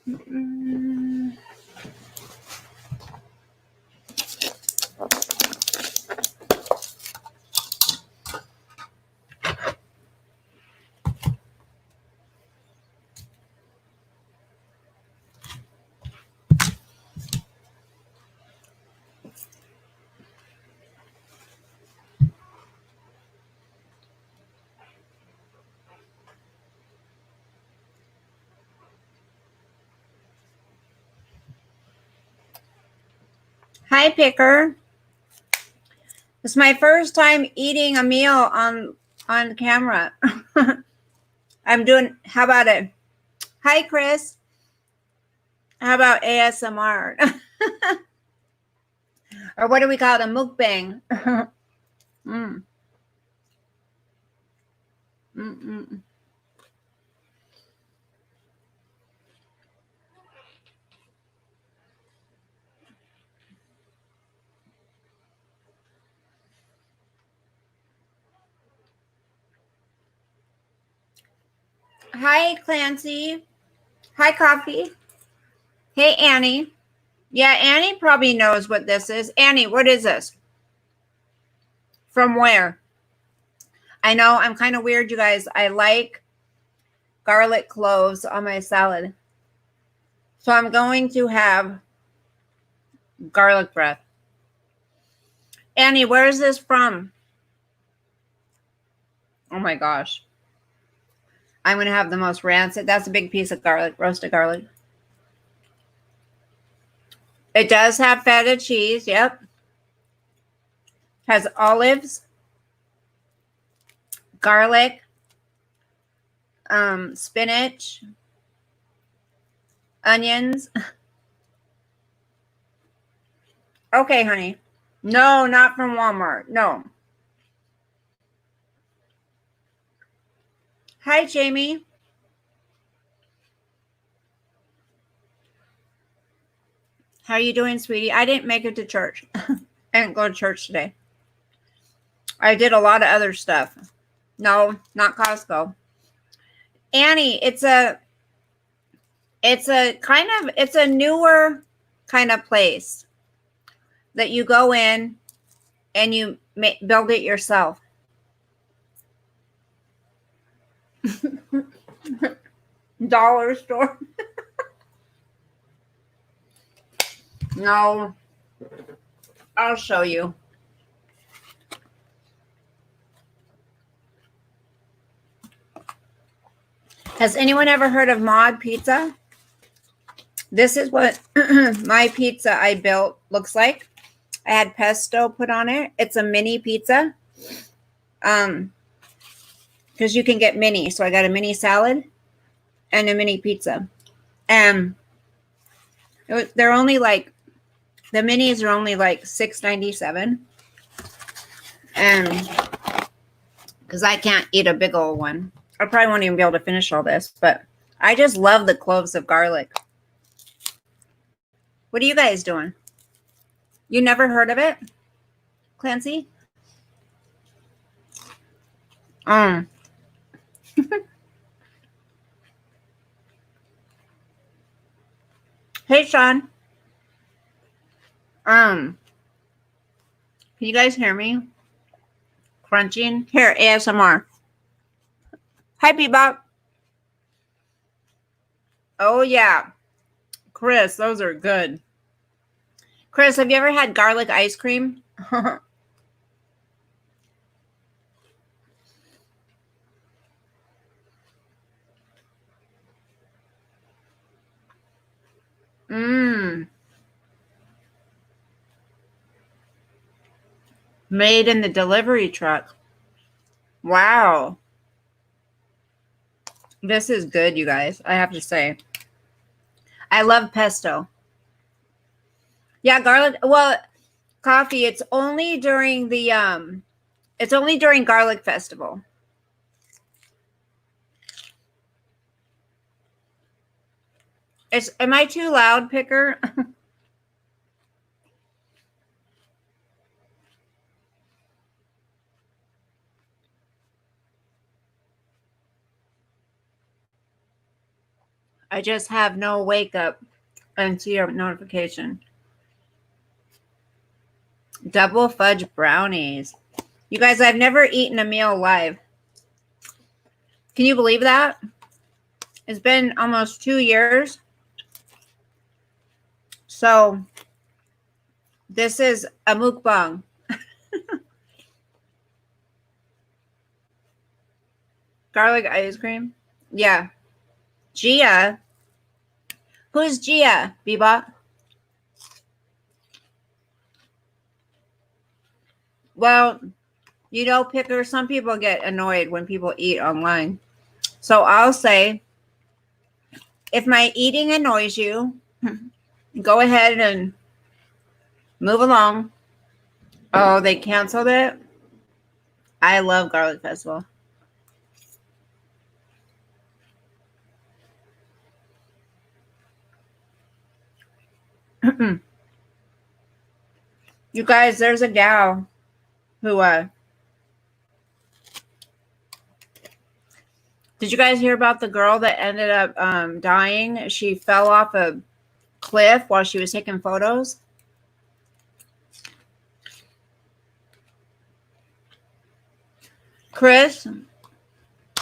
Mm. Hi, Picker. It's my first time eating a meal on camera. I'm doing. How about it? Hi, Chris. How about ASMR? Or what do we call it? A mukbang. mm. Mm-mm. Hi, Clancy. Hi, Coffee. Hey, Annie. Yeah, Annie probably knows what this is. Annie, what is this? From where? I know I'm kind of weird, you guys. I like garlic cloves on my salad. So I'm going to have garlic breath. Annie, where is this from? Oh my gosh. I'm going to have the most rancid. That's a big piece of garlic, roasted garlic. It does have feta cheese. Yep. Has olives, garlic, spinach, onions. Okay, honey. No, not from Walmart. No. Hi, Jamie. How are you doing, sweetie? I didn't make it to church. I didn't go to church today. I did a lot of other stuff. No, not Costco. Annie, it's a newer kind of place that you go in and you build it yourself. Dollar store. No, I'll show you. Has anyone ever heard of Mod Pizza? This is what my pizza I built looks like. I had pesto put on it. It's a mini pizza. Because you can get mini. So I got a mini salad and a mini pizza. And they're only like, the minis are only like $6.97. And because I can't eat a big old one. I probably won't even be able to finish all this, but I just love the cloves of garlic. What are you guys doing? You never heard of it, Clancy? Hey, Sean. Can you guys hear me? Crunching. Here, ASMR. Hi, Bebop. Oh, yeah. Chris, those are good. Chris, have you ever had garlic ice cream? Mmm. Made in the delivery truck. Wow. This is good, you guys. I have to say. I love pesto. Yeah, garlic. Well, coffee. It's only during Garlic Festival. Am I too loud, Picker? I just have no wake up and see your notification. Double fudge brownies. You guys, I've never eaten a meal live. Can you believe that? It's been almost 2 years. So this is a mukbang. Garlic ice cream. Yeah. Gia. Who's Gia, Bebop? Well, you know, Picker, some people get annoyed when people eat online. So I'll say, if my eating annoys you, go ahead and move along. Oh, they canceled it? I love Garlic Festival. You guys, there's a gal who did you guys hear about the girl that ended up dying? She fell off a cliff while she was taking photos. Chris,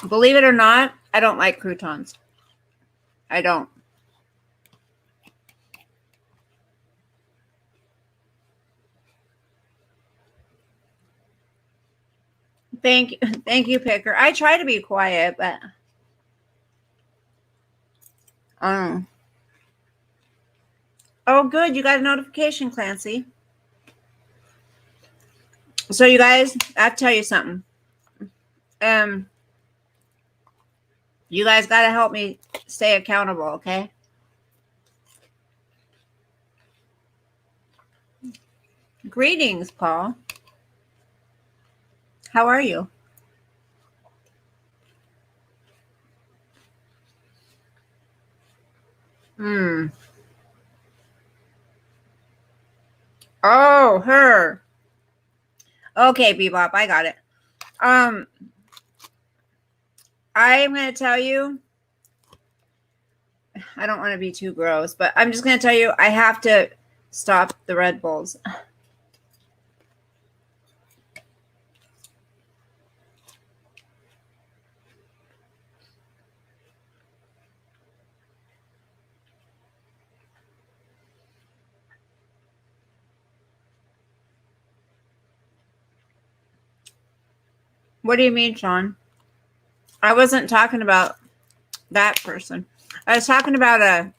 believe it or not, I don't like croutons. I don't. Thank you, Picker. I try to be quiet, but oh, good, you got a notification, Clancy. So you guys, I'll tell you something. You guys got to help me stay accountable, okay? Greetings, Paul. How are you? Oh, her. Okay, Bebop, I got it. I'm going to tell you, I don't want to be too gross, but I'm just going to tell you, I have to stop the Red Bulls. What do you mean, Sean? I wasn't talking about that person. I was talking about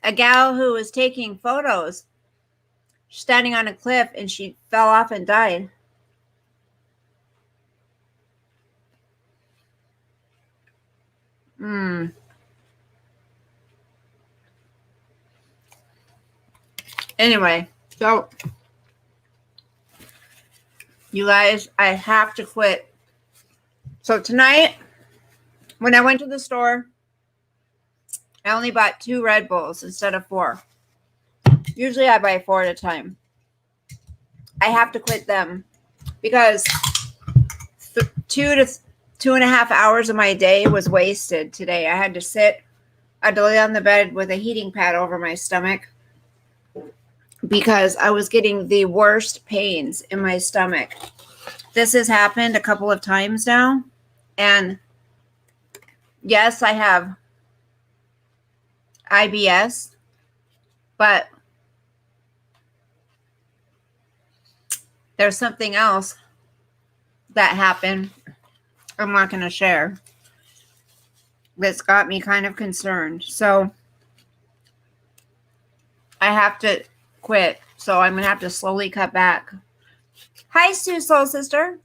a gal who was taking photos standing on a cliff and she fell off and died. Anyway, so you guys, I have to quit. So tonight, when I went to the store, I only bought 2 Red Bulls instead of 4. Usually I buy 4 at a time. I have to quit them because 2 to 2.5 hours of my day was wasted today. I had to lay on the bed with a heating pad over my stomach because I was getting the worst pains in my stomach. This has happened a couple of times now. And yes, I have IBS, but there's something else that happened I'm not going to share that's got me kind of concerned. So I have to quit. So I'm going to have to slowly cut back. Hi, Sue Soul Sister.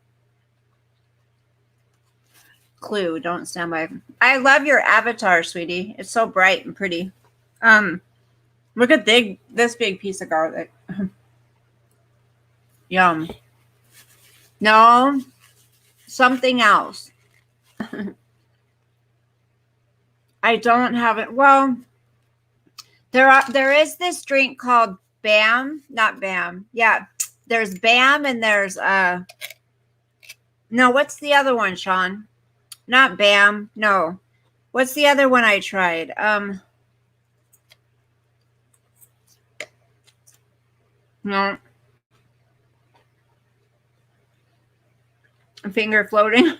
Clue, don't stand by. I love your avatar, sweetie. It's so bright and pretty. Look at this big piece of garlic. Yum. No, something else. I don't have it. Well, there is this drink called Bam, not Bam. Yeah, there's Bam and there's no, what's the other one, Sean? Not Bam. No. What's the other one I tried? No. Finger floating.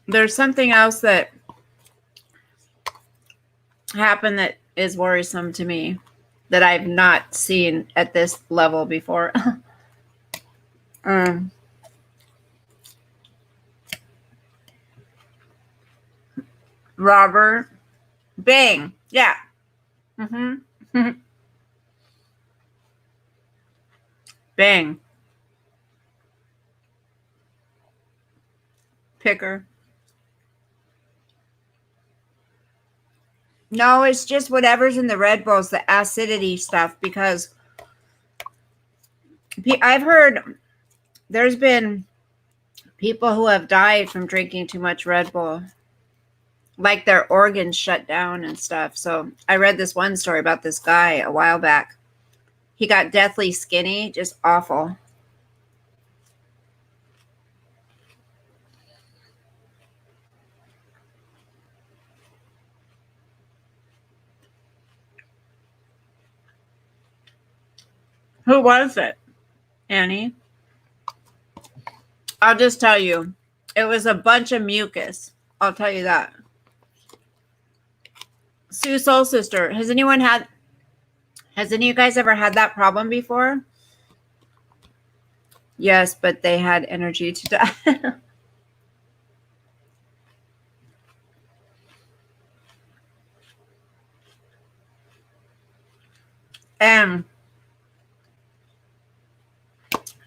There's something else that happened that is worrisome to me that I've not seen at this level before. Robert. Bang. Yeah. Mm-hmm. Bang. Picker. No, it's just whatever's in the Red Bulls, the acidity stuff, because I've heard there's been people who have died from drinking too much Red Bull, like their organs shut down and stuff. So I read this one story about this guy a while back. He got deathly skinny, just awful. Who was it, Annie? I'll just tell you. It was a bunch of mucus. I'll tell you that. Sue Soul Sister, has any of you guys ever had that problem before? Yes, but they had energy to die. And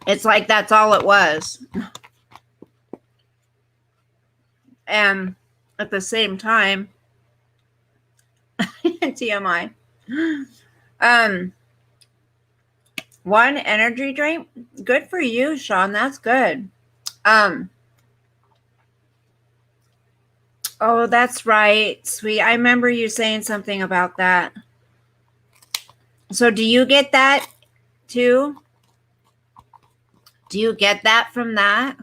it's like that's all it was. And at the same time, TMI. One energy drink. Good for you, Sean. That's good. Oh, that's right, sweet. I remember you saying something about that. So do you get that too? Do you get that from that?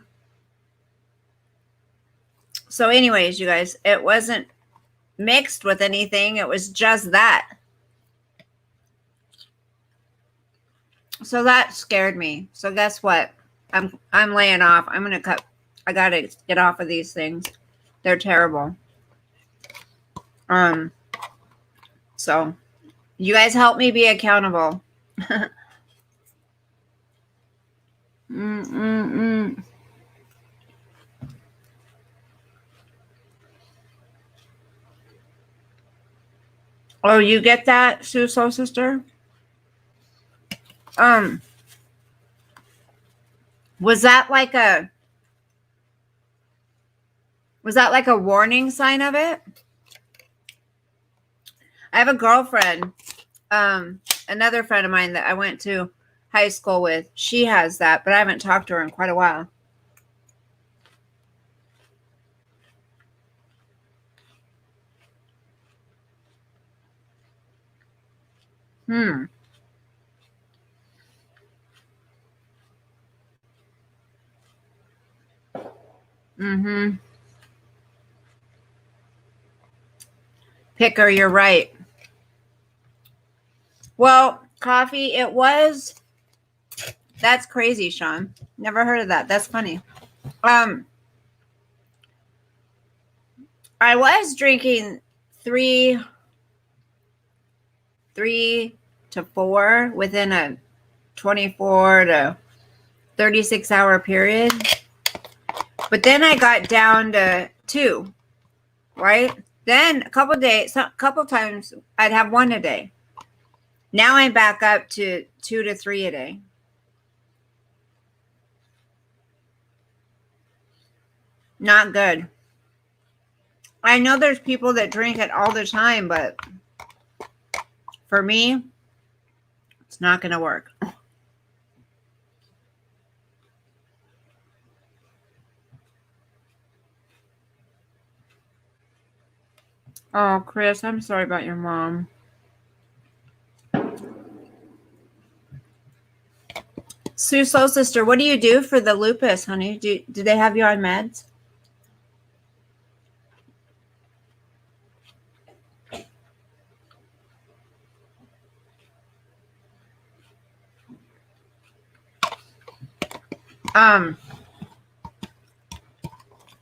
So anyways, you guys, it wasn't mixed with anything. It was just that. So that scared me. So guess what? I'm laying off. I'm going to cut. I got to get off of these things. They're terrible. So you guys help me be accountable. Oh, you get that, Sue Soul Sister? Was that like a warning sign of it? I have a girlfriend, another friend of mine that I went to high school with. She has that, but I haven't talked to her in quite a while. Picker, you're right. Well, coffee, that's crazy, Sean. Never heard of that. That's funny. I was drinking three to four within a 24 to 36 hour period. But then I got down to 2, right? Then a couple times I'd have 1 a day. Now I'm back up to 2 to 3 a day. Not good. I know there's people that drink it all the time, but for me, it's not going to work. Oh, Chris, I'm sorry about your mom. Sue Soul Sister, what do you do for the lupus, honey? Do they have you on meds?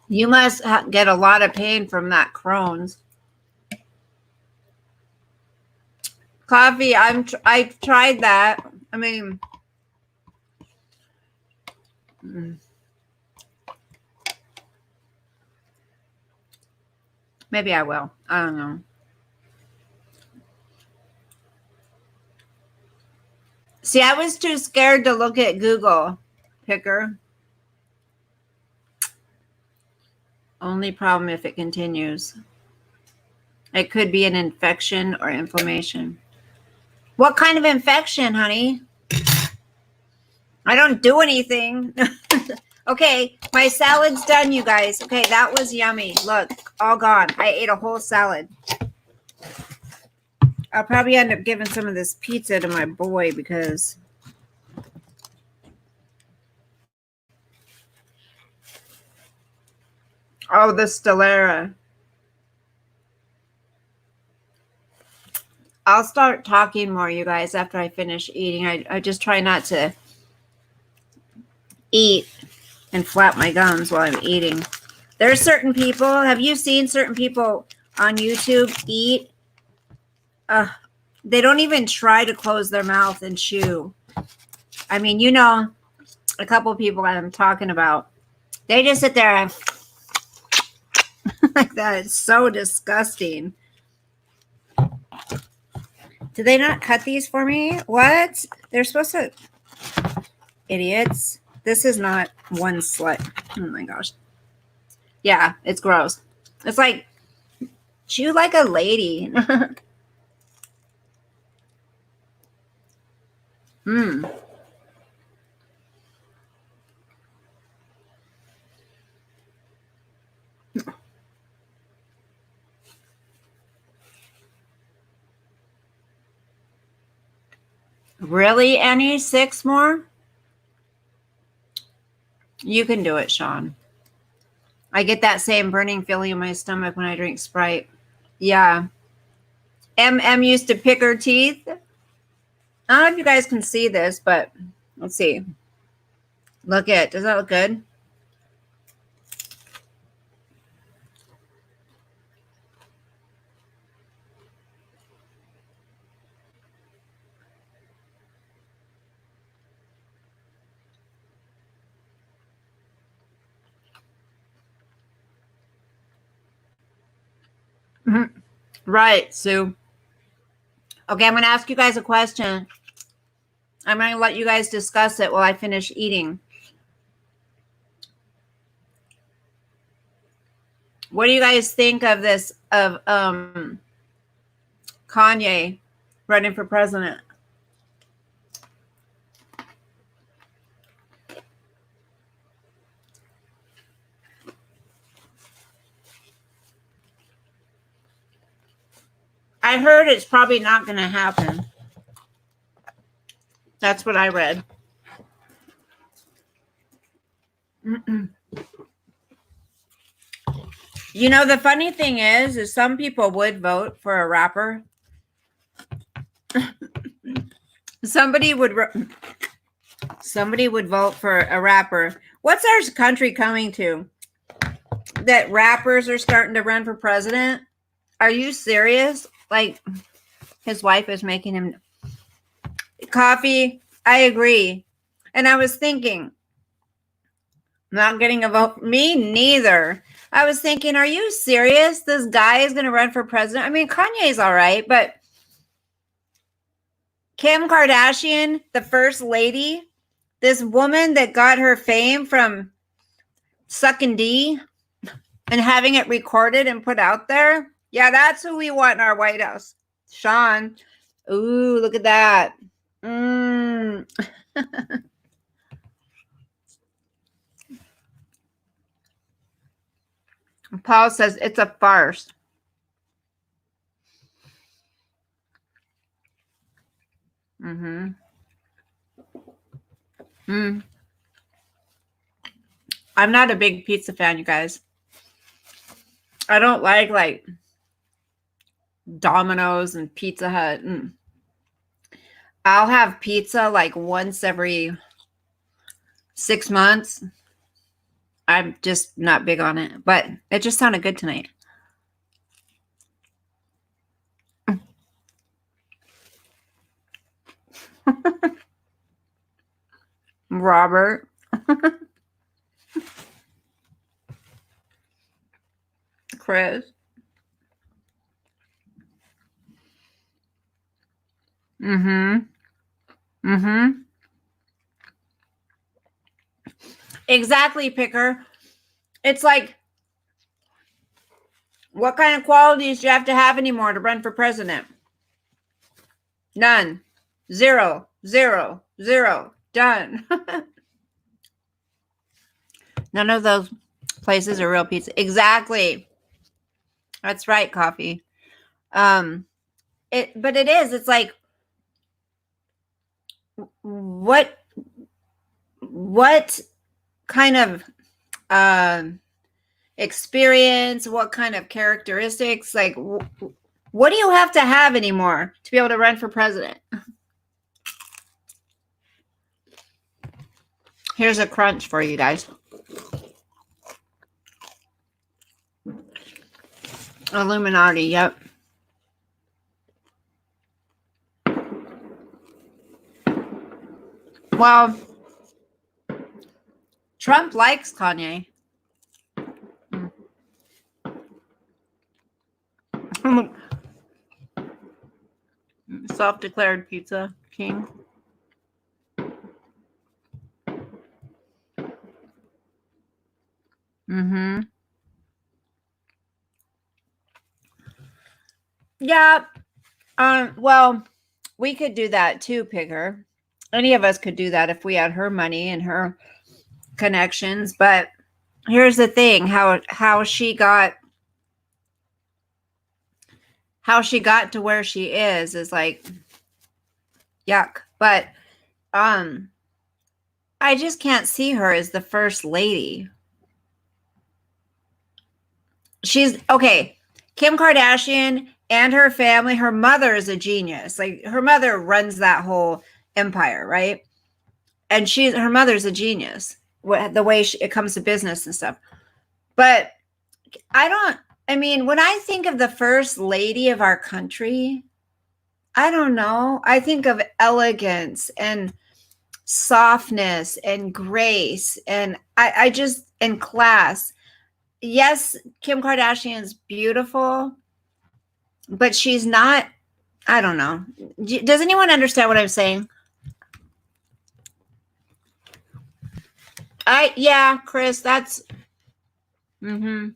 You must get a lot of pain from that Crohn's. Coffee, I've tried that. I mean, maybe I will. I don't know. See, I was too scared to look at Google Picker. Only problem if it continues. It could be an infection or inflammation. What kind of infection, honey? I don't do anything. Okay, my salad's done, you guys. Okay, that was yummy. Look, all gone. I ate a whole salad. I'll probably end up giving some of this pizza to my boy because oh, the Stellara. I'll start talking more, you guys, after I finish eating. I just try not to eat and flap my gums while I'm eating. There's certain people. Have you seen certain people on YouTube eat? They don't even try to close their mouth and chew. I mean, you know, a couple of people I'm talking about. They just sit there and like that. It's so disgusting. Did they not cut these for me? What? They're supposed to. Idiots. This is not one slut. Oh my gosh. Yeah, it's gross. It's like, chew like a lady. Really, Annie? 6 more? You can do it, Sean. I get that same burning feeling in my stomach when I drink Sprite. Yeah. MM used to pick her teeth. I don't know if you guys can see this, but let's see. Look at it. Does that look good? Right, Sue. Okay, I'm going to ask you guys a question. I'm going to let you guys discuss it while I finish eating. What do you guys think of this, of Kanye running for president? I heard it's probably not going to happen. That's what I read. You know, the funny thing is some people would vote for a rapper. Somebody would vote for a rapper. What's our country coming to? That rappers are starting to run for president? Are you serious? Like, his wife is making him coffee. I agree. And I was thinking, not getting a vote. Me neither. I was thinking, are you serious? This guy is going to run for president? I mean, Kanye's all right, but Kim Kardashian, the first lady, this woman that got her fame from sucking D and having it recorded and put out there. Yeah, that's who we want in our White House. Sean. Ooh, look at that. Paul says it's a farce. Mm. I'm not a big pizza fan, you guys. I don't like Domino's and Pizza Hut. I'll have pizza like once every 6 months. I'm just not big on it, but it just sounded good tonight. Robert. Chris. Mm-hmm. Mm-hmm. Exactly, Picker. It's like, what kind of qualities do you have to have anymore to run for president? None. Zero. Zero. Zero. Done. None of those places are real pizza. Exactly. That's right, Coffee. But it is. It's like, what kind of experience, what kind of characteristics, like what do you have to have anymore to be able to run for president? Here's a crunch for you guys. Illuminati, yep. Well, Trump likes Kanye. Self-declared pizza king. Mm-hmm. Yeah. Well, we could do that too, Picker. Any of us could do that if we had her money and her connections. But here's the thing: how she got to where she is like yuck. But I just can't see her as the first lady. She's okay. Kim Kardashian and her family, her mother is a genius. Like, her mother runs that whole empire, right? And her mother's a genius. The way it comes to business and stuff. But I mean, when I think of the first lady of our country, I don't know. I think of elegance and softness and grace and and class. Yes, Kim Kardashian's beautiful, but she's not, I don't know. Does anyone understand what I'm saying? Yeah, Chris, that's mm-hmm.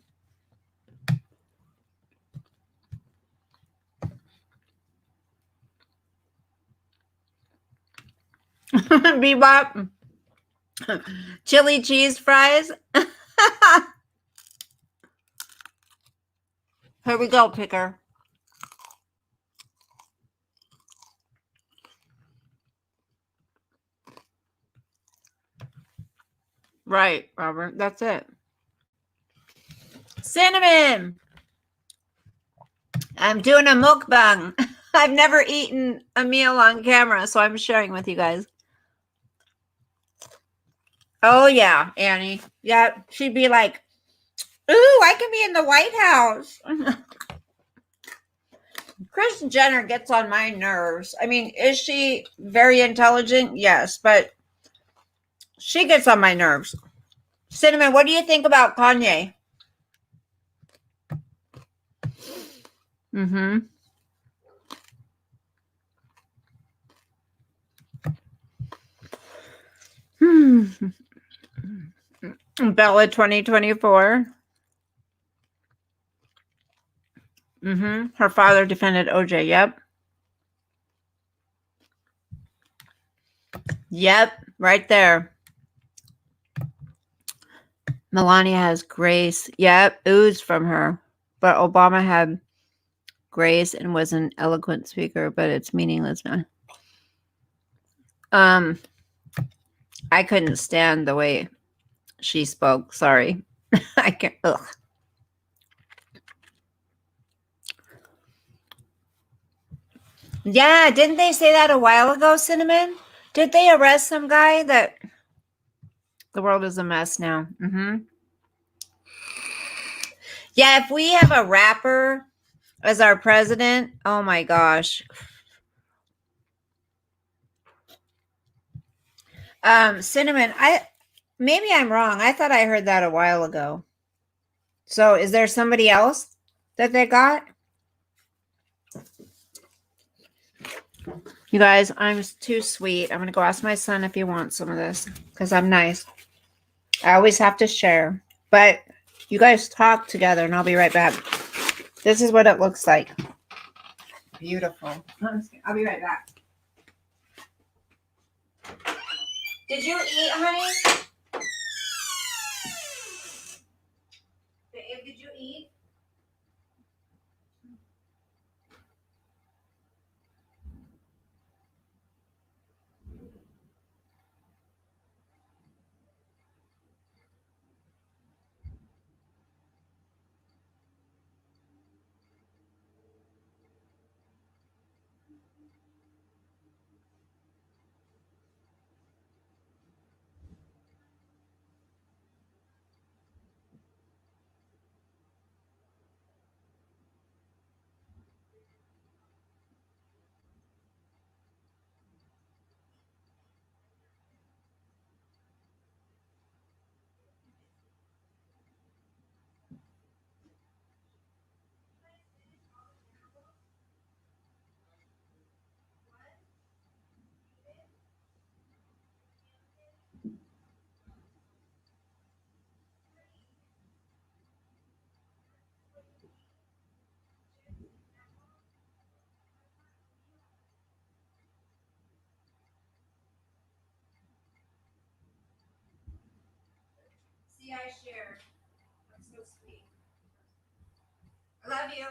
Bebop. Chili cheese fries. Here we go, Picker. Right, Robert. That's it. Cinnamon. I'm doing a mukbang. I've never eaten a meal on camera, so I'm sharing with you guys. Oh, yeah, Annie. Yeah, she'd be like, ooh, I can be in the White House. Kris Jenner gets on my nerves. I mean, is she very intelligent? Yes, but she gets on my nerves. Cinnamon, what do you think about Kanye? Mm-hmm. Bella 2024. Mm-hmm. Her father defended OJ. Yep. Yep. Right there. Melania has grace. Yep. Oozed from her. But Obama had grace and was an eloquent speaker, but it's meaningless now. I couldn't stand the way she spoke. Sorry. I can't. Ugh. Yeah, didn't they say that a while ago, Cinnamon? Did they arrest some guy that the world is a mess now? Yeah, if we have a rapper as our president, oh my gosh. Cinnamon, maybe I'm wrong. I thought I heard that a while ago. So is there somebody else that they got? You guys, I'm too sweet. I'm going to go ask my son if he wants some of this because I'm nice. I always have to share. But you guys talk together and I'll be right back. This is what it looks like. Beautiful. I'll be right back. Did you eat, honey? Did you eat? See, I shared. I'm so sweet. I love you.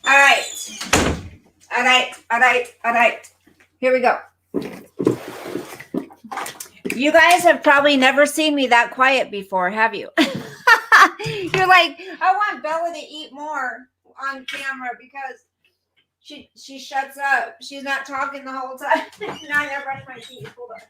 All right. All right. All right. All right. Here we go. You guys have probably never seen me that quiet before, have you? You're like, I want Bella to eat more on camera because she shuts up. She's not talking the whole time. Now I gotta brush my teeth. Hold on.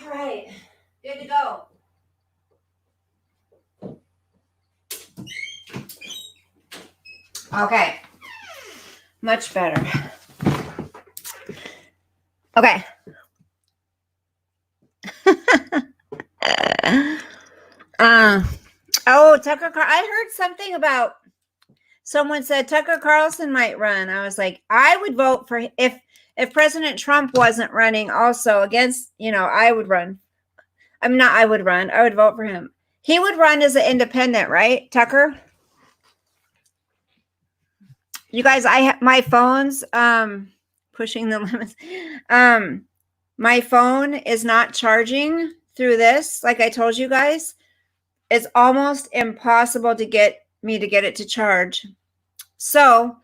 All right, good to go. Okay, much better. Okay. Tucker I heard something about someone said Tucker Carlson might run. I was like, I would vote for if President Trump wasn't running also against, I would run. I would run. I would vote for him. He would run as an independent, right, Tucker? You guys, my phone's pushing the limits. My phone is not charging through this, like I told you guys. It's almost impossible to get it to charge. So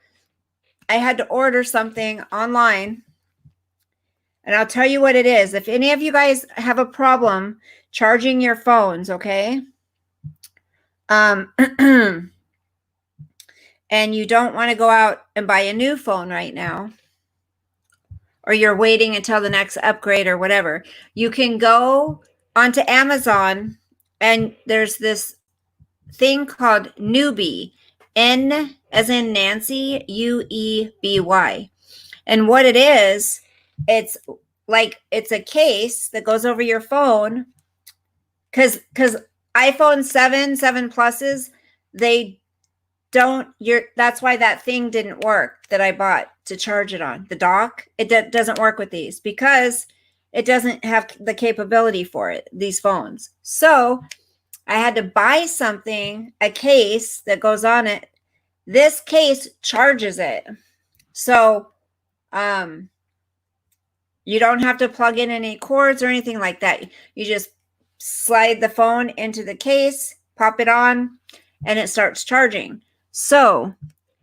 I had to order something online. And I'll tell you what it is. If any of you guys have a problem charging your phones, okay? And you don't want to go out and buy a new phone right now, or you're waiting until the next upgrade or whatever, you can go onto Amazon and there's this thing called Newbie. N as in Nancy, UEBY. And what it is, it's like it's a case that goes over your phone. Because iPhone 7 Pluses, they don't, that's why that thing didn't work that I bought to charge it on. The dock, it doesn't work with these because it doesn't have the capability for it, these phones. So I had to buy something, a case that goes on it. This case charges it. So you don't have to plug in any cords or anything like that. You just slide the phone into the case, pop it on, and it starts charging. So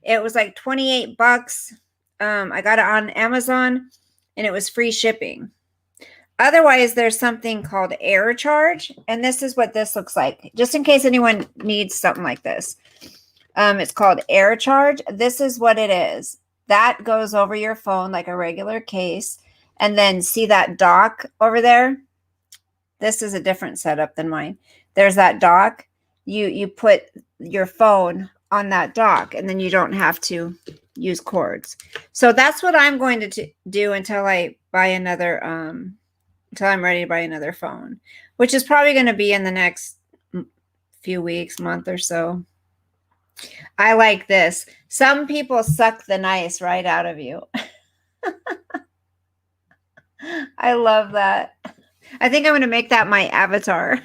it was like 28 bucks. I got it on Amazon and it was free shipping. Otherwise, there's something called Air Charge, and this is what this looks like, just in case anyone needs something like this. It's called Air Charge. This is what it is. That goes over your phone like a regular case. And then see that dock over there? This is a different setup than mine. There's that dock. You put your phone on that dock, and then you don't have to use cords. So that's what I'm going to do until I buy another, until I'm ready to buy another phone, which is probably going to be in the next few weeks, month or so. I like this. Some people suck the nice right out of you. I love that. I think I'm going to make that my avatar.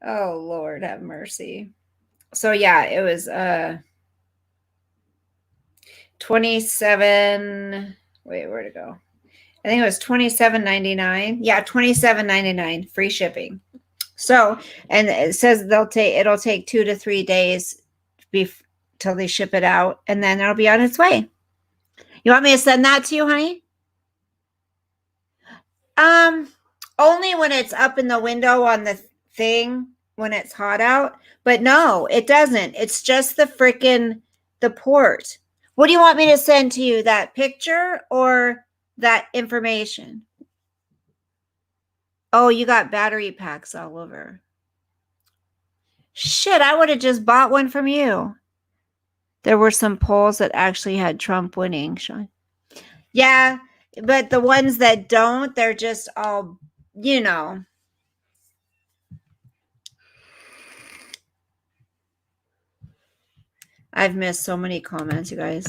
Oh, Lord, have mercy. So, yeah, it was 27. Wait, where'd it go? I think it was $27.99. Yeah, $27.99 free shipping. So, and it says it'll take 2 to 3 days till they ship it out, and then it'll be on its way. You want me to send that to you, honey? Only when it's up in the window on the thing when it's hot out. But no, it doesn't. It's just the port. What do you want me to send to you? That picture or that information? Oh, you got battery packs all over. Shit, I would have just bought one from you. There were some polls that actually had Trump winning, Sean. Yeah, but the ones that don't, they're just all, you know. I've missed so many comments, you guys.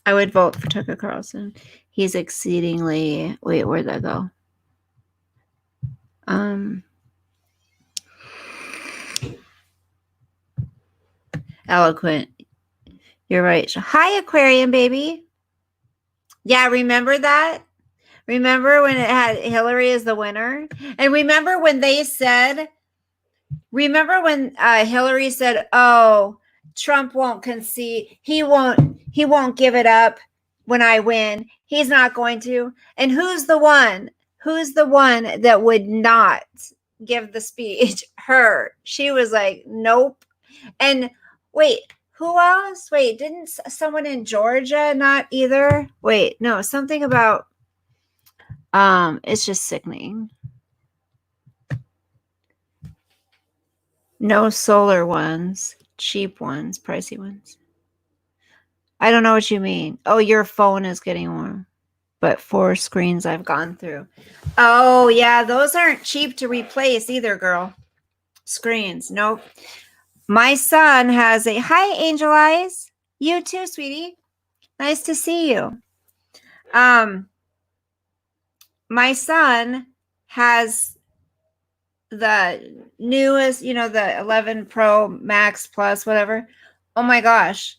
I would vote for Tucker Carlson. He's exceedingly, wait, where'd that go? Eloquent. You're right. Hi, Aquarium baby. Yeah, remember that? Remember when it had Hillary as the winner? And remember when Hillary said, "Oh, Trump won't concede. He won't give it up when I win. He's not going to." And who's the one that would not give the speech? Her. She was like, "Nope." And wait, who else? Wait, didn't someone in Georgia not either? Wait, no, something about it's just sickening. No solar ones, cheap ones, pricey ones. I don't know what you mean. Oh, your phone is getting warm. But 4 screens I've gone through. Oh, yeah, those aren't cheap to replace either, girl. Screens, nope. My son has a, hi, Angel Eyes. You too, sweetie. Nice to see you. My son has the newest, the 11 Pro Max Plus, whatever. Oh my gosh.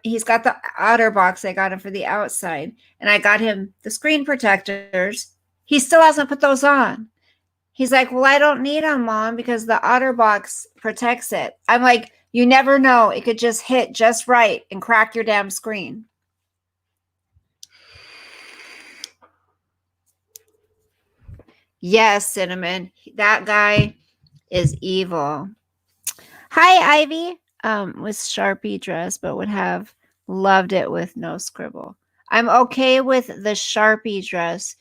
He's got the OtterBox. I got him for the outside, and I got him the screen protectors. He still hasn't put those on. He's like, "Well, I don't need them, Mom, because the OtterBox protects it." I'm like, you never know. It could just hit just right and crack your damn screen. Yes, Cinnamon. That guy is evil. Hi, Ivy. With Sharpie dress, but would have loved it with no scribble. I'm okay with the Sharpie dress,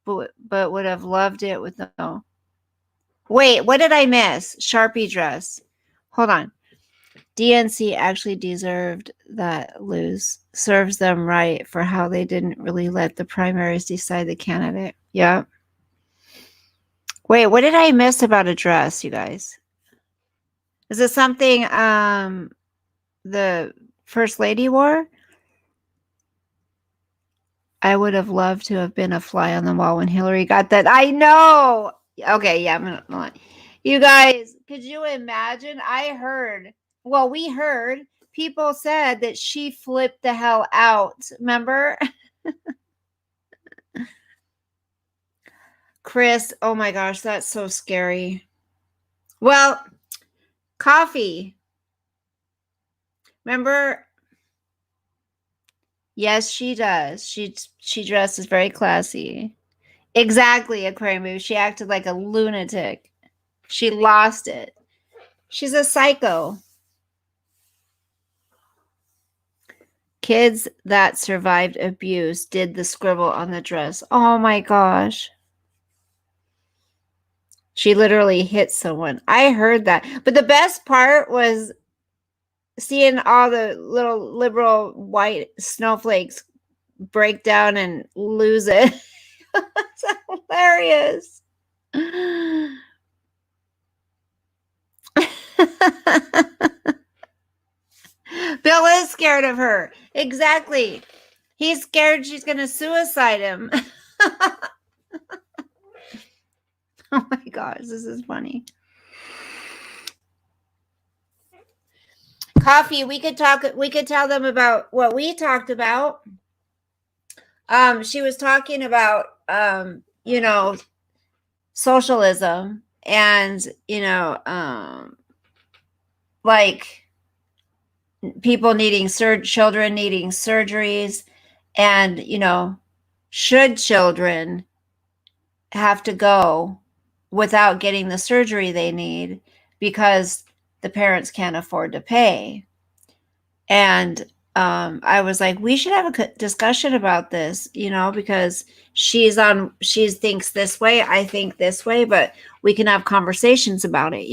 but would have loved it with no. Wait, what did I miss? Sharpie dress. Hold on. DNC actually deserved that lose. Serves them right for how they didn't really let the primaries decide the candidate. Yeah. Wait, what did I miss about a dress, you guys? Is it something the First Lady wore? I would have loved to have been a fly on the wall when Hillary got that. I know. Okay, yeah, I'm gonna. You guys, could you imagine? We heard people said that she flipped the hell out. Remember? Chris, oh my gosh, that's so scary. Well, coffee. Remember? Yes, she does. She dresses very classy. Exactly, Aquarium Baby. She acted like a lunatic. She lost it. She's a psycho. Kids that survived abuse did the scribble on the dress. Oh my gosh. She literally hit someone. I heard that. But the best part was seeing all the little liberal white snowflakes break down and lose it. That's hilarious. Bill is scared of her. Exactly. He's scared she's going to suicide him. Oh my gosh, this is funny. Coffee, we could tell them about what we talked about. She was talking about socialism and like people needing children needing surgeries, and should children have to go without getting the surgery they need because the parents can't afford to pay. And I was like, we should have a discussion about this, because she thinks this way, I think this way, but we can have conversations about it,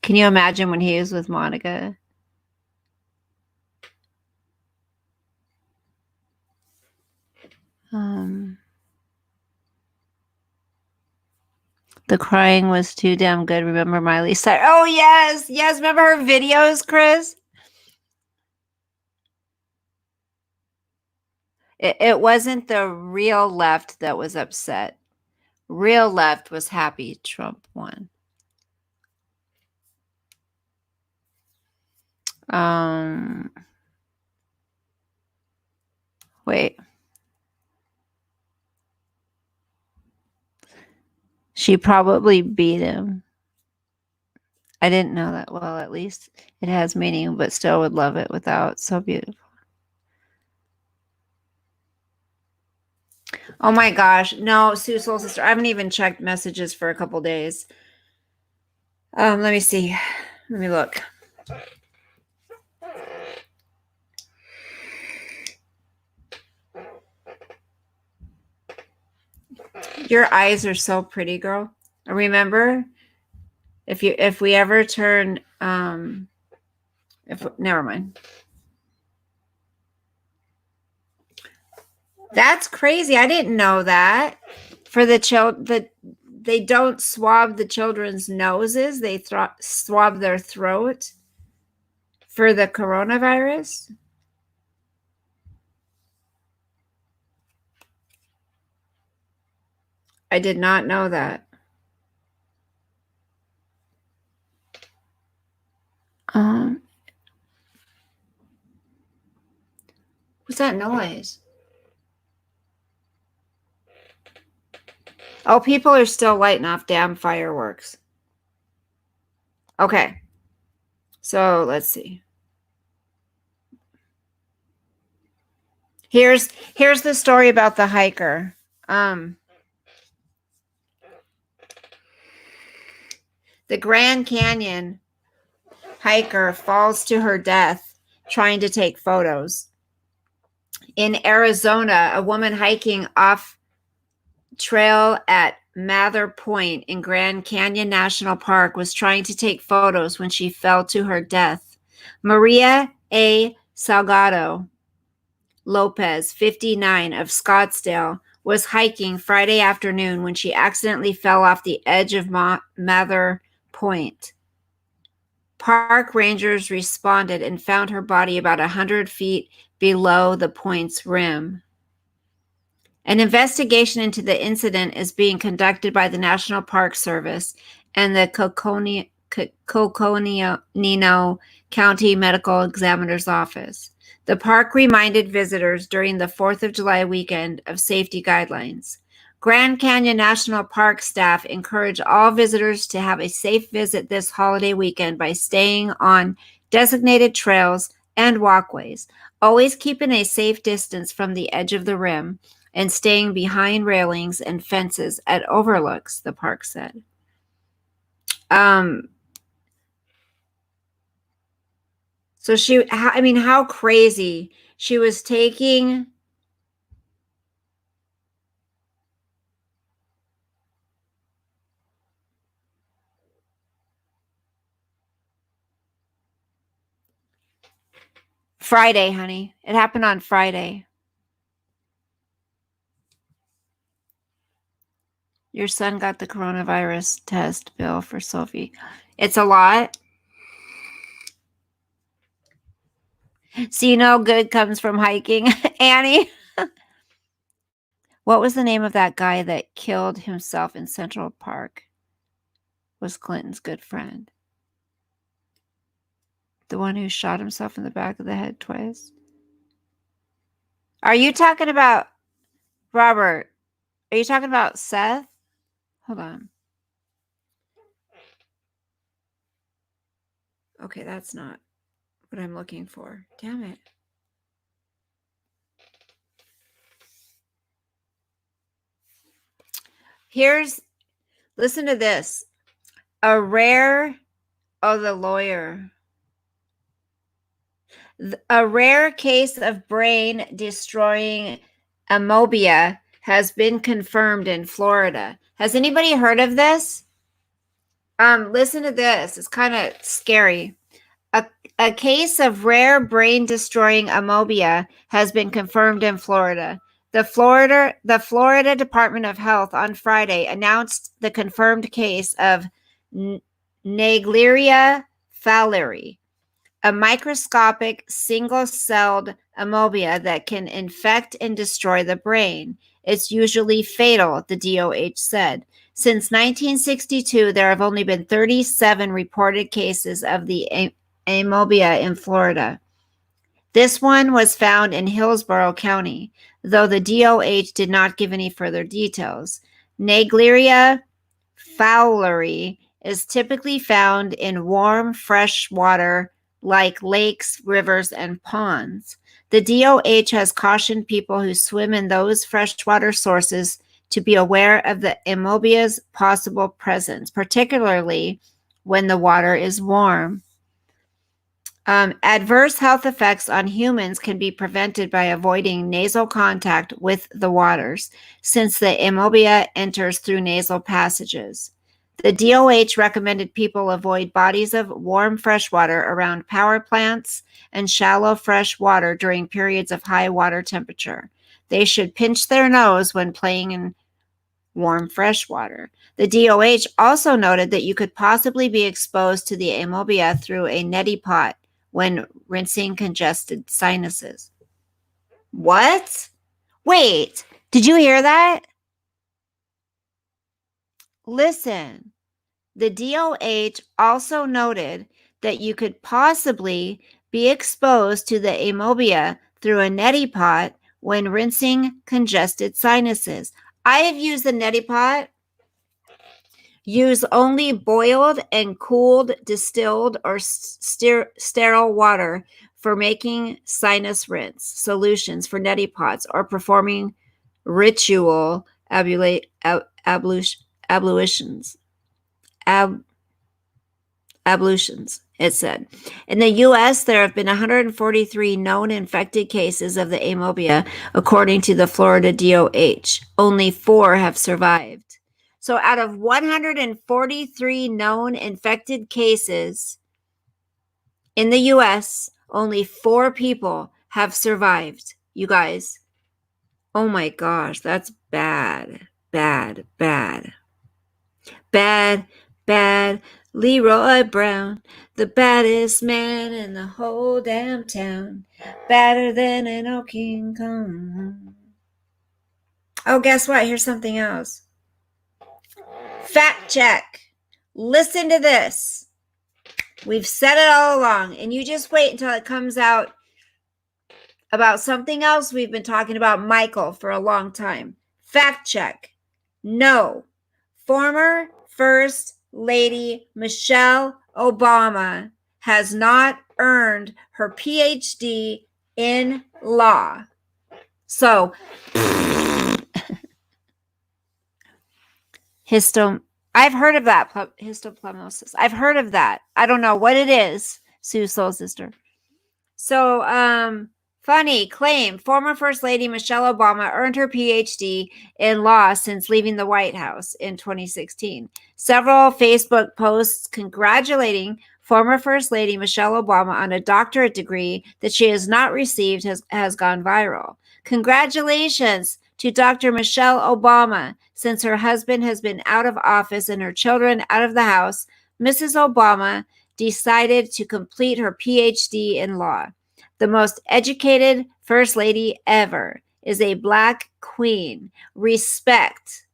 Can you imagine when he was with Monica? The crying was too damn good. Remember Miley Cyrus? Oh, yes. Yes. Remember her videos, Chris? It wasn't the real left that was upset. Real left was happy Trump won. Wait. She probably beat him. I didn't know that. Well, at least it has meaning, but still would love it without. So beautiful. Oh my gosh. No, Sue Soul Sister. I haven't even checked messages for a couple days. Let me see. Let me look. Your eyes are so pretty, girl. Remember, if we ever turn never mind. That's crazy. I didn't know that. For the they don't swab the children's noses. They swab their throat for the coronavirus. I did not know that. What's that noise? Oh, people are still lighting off damn fireworks. Okay. So let's see. Here's the story about the hiker. The Grand Canyon hiker falls to her death trying to take photos. In Arizona, a woman hiking off trail at Mather Point in Grand Canyon National Park was trying to take photos when she fell to her death. Maria A. Salgado Lopez, 59, of Scottsdale, was hiking Friday afternoon when she accidentally fell off the edge of Mather Point. Park rangers responded and found her body about 100 feet below the point's rim. An investigation into the incident is being conducted by the National Park Service and the Coconino County Medical Examiner's Office. The park reminded visitors during the 4th of July weekend of safety guidelines. Grand Canyon National Park staff encourage all visitors to have a safe visit this holiday weekend by staying on designated trails and walkways, always keeping a safe distance from the edge of the rim, and staying behind railings and fences at overlooks, the park said. So how crazy. She was taking Friday, honey. It happened on Friday. Your son got the coronavirus test bill for Sophie. It's a lot. So good comes from hiking, Annie. What was the name of that guy that killed himself in Central Park? Was Clinton's good friend. The one who shot himself in the back of the head twice? Are you talking about, Robert, are you talking about Seth? Hold on. Okay, that's not what I'm looking for. Damn it. Listen to this. The lawyer. A rare case of brain-destroying amoebia has been confirmed in Florida. Has anybody heard of this? Listen to this. It's kind of scary. A case of rare brain-destroying amoebia has been confirmed in Florida. The Florida Department of Health on Friday announced the confirmed case of Naegleria fowleri, a microscopic single-celled amoebia that can infect and destroy the brain. It's usually fatal, the DOH said. Since 1962, there have only been 37 reported cases of the amoebia in Florida. This one was found in Hillsborough County, though the DOH did not give any further details. Naegleria fowleri is typically found in warm, fresh water like lakes, rivers, and ponds. The DOH has cautioned people who swim in those freshwater sources to be aware of the amoebia's possible presence, particularly when the water is warm. Adverse health effects on humans can be prevented by avoiding nasal contact with the waters, since the amoebia enters through nasal passages. The DOH recommended people avoid bodies of warm fresh water around power plants and shallow fresh water during periods of high water temperature. They should pinch their nose when playing in warm fresh water. The DOH also noted that you could possibly be exposed to the amoebia through a neti pot when rinsing congested sinuses. What? Wait, did you hear that? Listen, the DOH also noted that you could possibly be exposed to the amoebia through a neti pot when rinsing congested sinuses. I have used the neti pot. Use only boiled and cooled, distilled, or sterile water for making sinus rinse solutions for neti pots or performing ritual ablutions. ablutions, it said. In the U.S., there have been 143 known infected cases of the amobia, according to the Florida DOH. Only 4 have survived. So out of 143 known infected cases in the U.S., only 4 people have survived, you guys. Oh my gosh, that's bad, bad, bad. Bad, bad Leroy Brown, the baddest man in the whole damn town. Badder than an old King Kong. Oh, guess what? Here's something else. Fact check. Listen to this. We've said it all along, and you just wait until it comes out about something else we've been talking about Michael for a long time. Fact check. No. Former First Lady Michelle Obama has not earned her PhD in law. So, I've heard of that, histoplasmosis. I've heard of that. I don't know what it is, Sue's soul sister. So, funny claim. Former First Lady Michelle Obama earned her PhD in law since leaving the White House in 2016. Several Facebook posts congratulating former First Lady Michelle Obama on a doctorate degree that she has not received has gone viral. Congratulations to Dr. Michelle Obama. Since her husband has been out of office and her children out of the house, Mrs. Obama decided to complete her PhD in law. The most educated First Lady ever is a Black queen. Respect,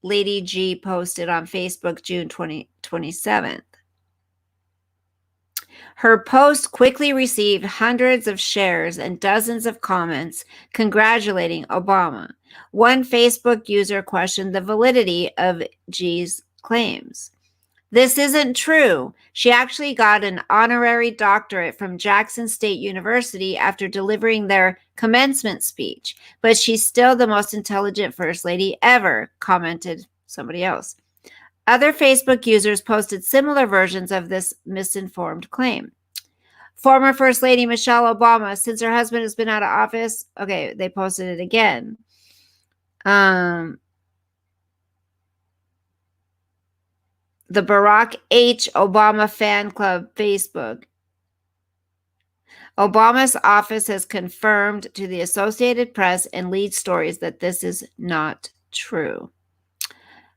Lady G posted on Facebook June 27th. Her post quickly received hundreds of shares and dozens of comments congratulating Obama. One Facebook user questioned the validity of G's claims. This isn't true. She actually got an honorary doctorate from Jackson State University after delivering their commencement speech, but she's still the most intelligent First Lady ever, commented somebody else. Other Facebook users posted similar versions of this misinformed claim. Former First Lady Michelle Obama, since her husband has been out of office, okay, they posted it again. The Barack H. Obama Fan Club Facebook. Obama's office has confirmed to the Associated Press and lead stories that this is not true.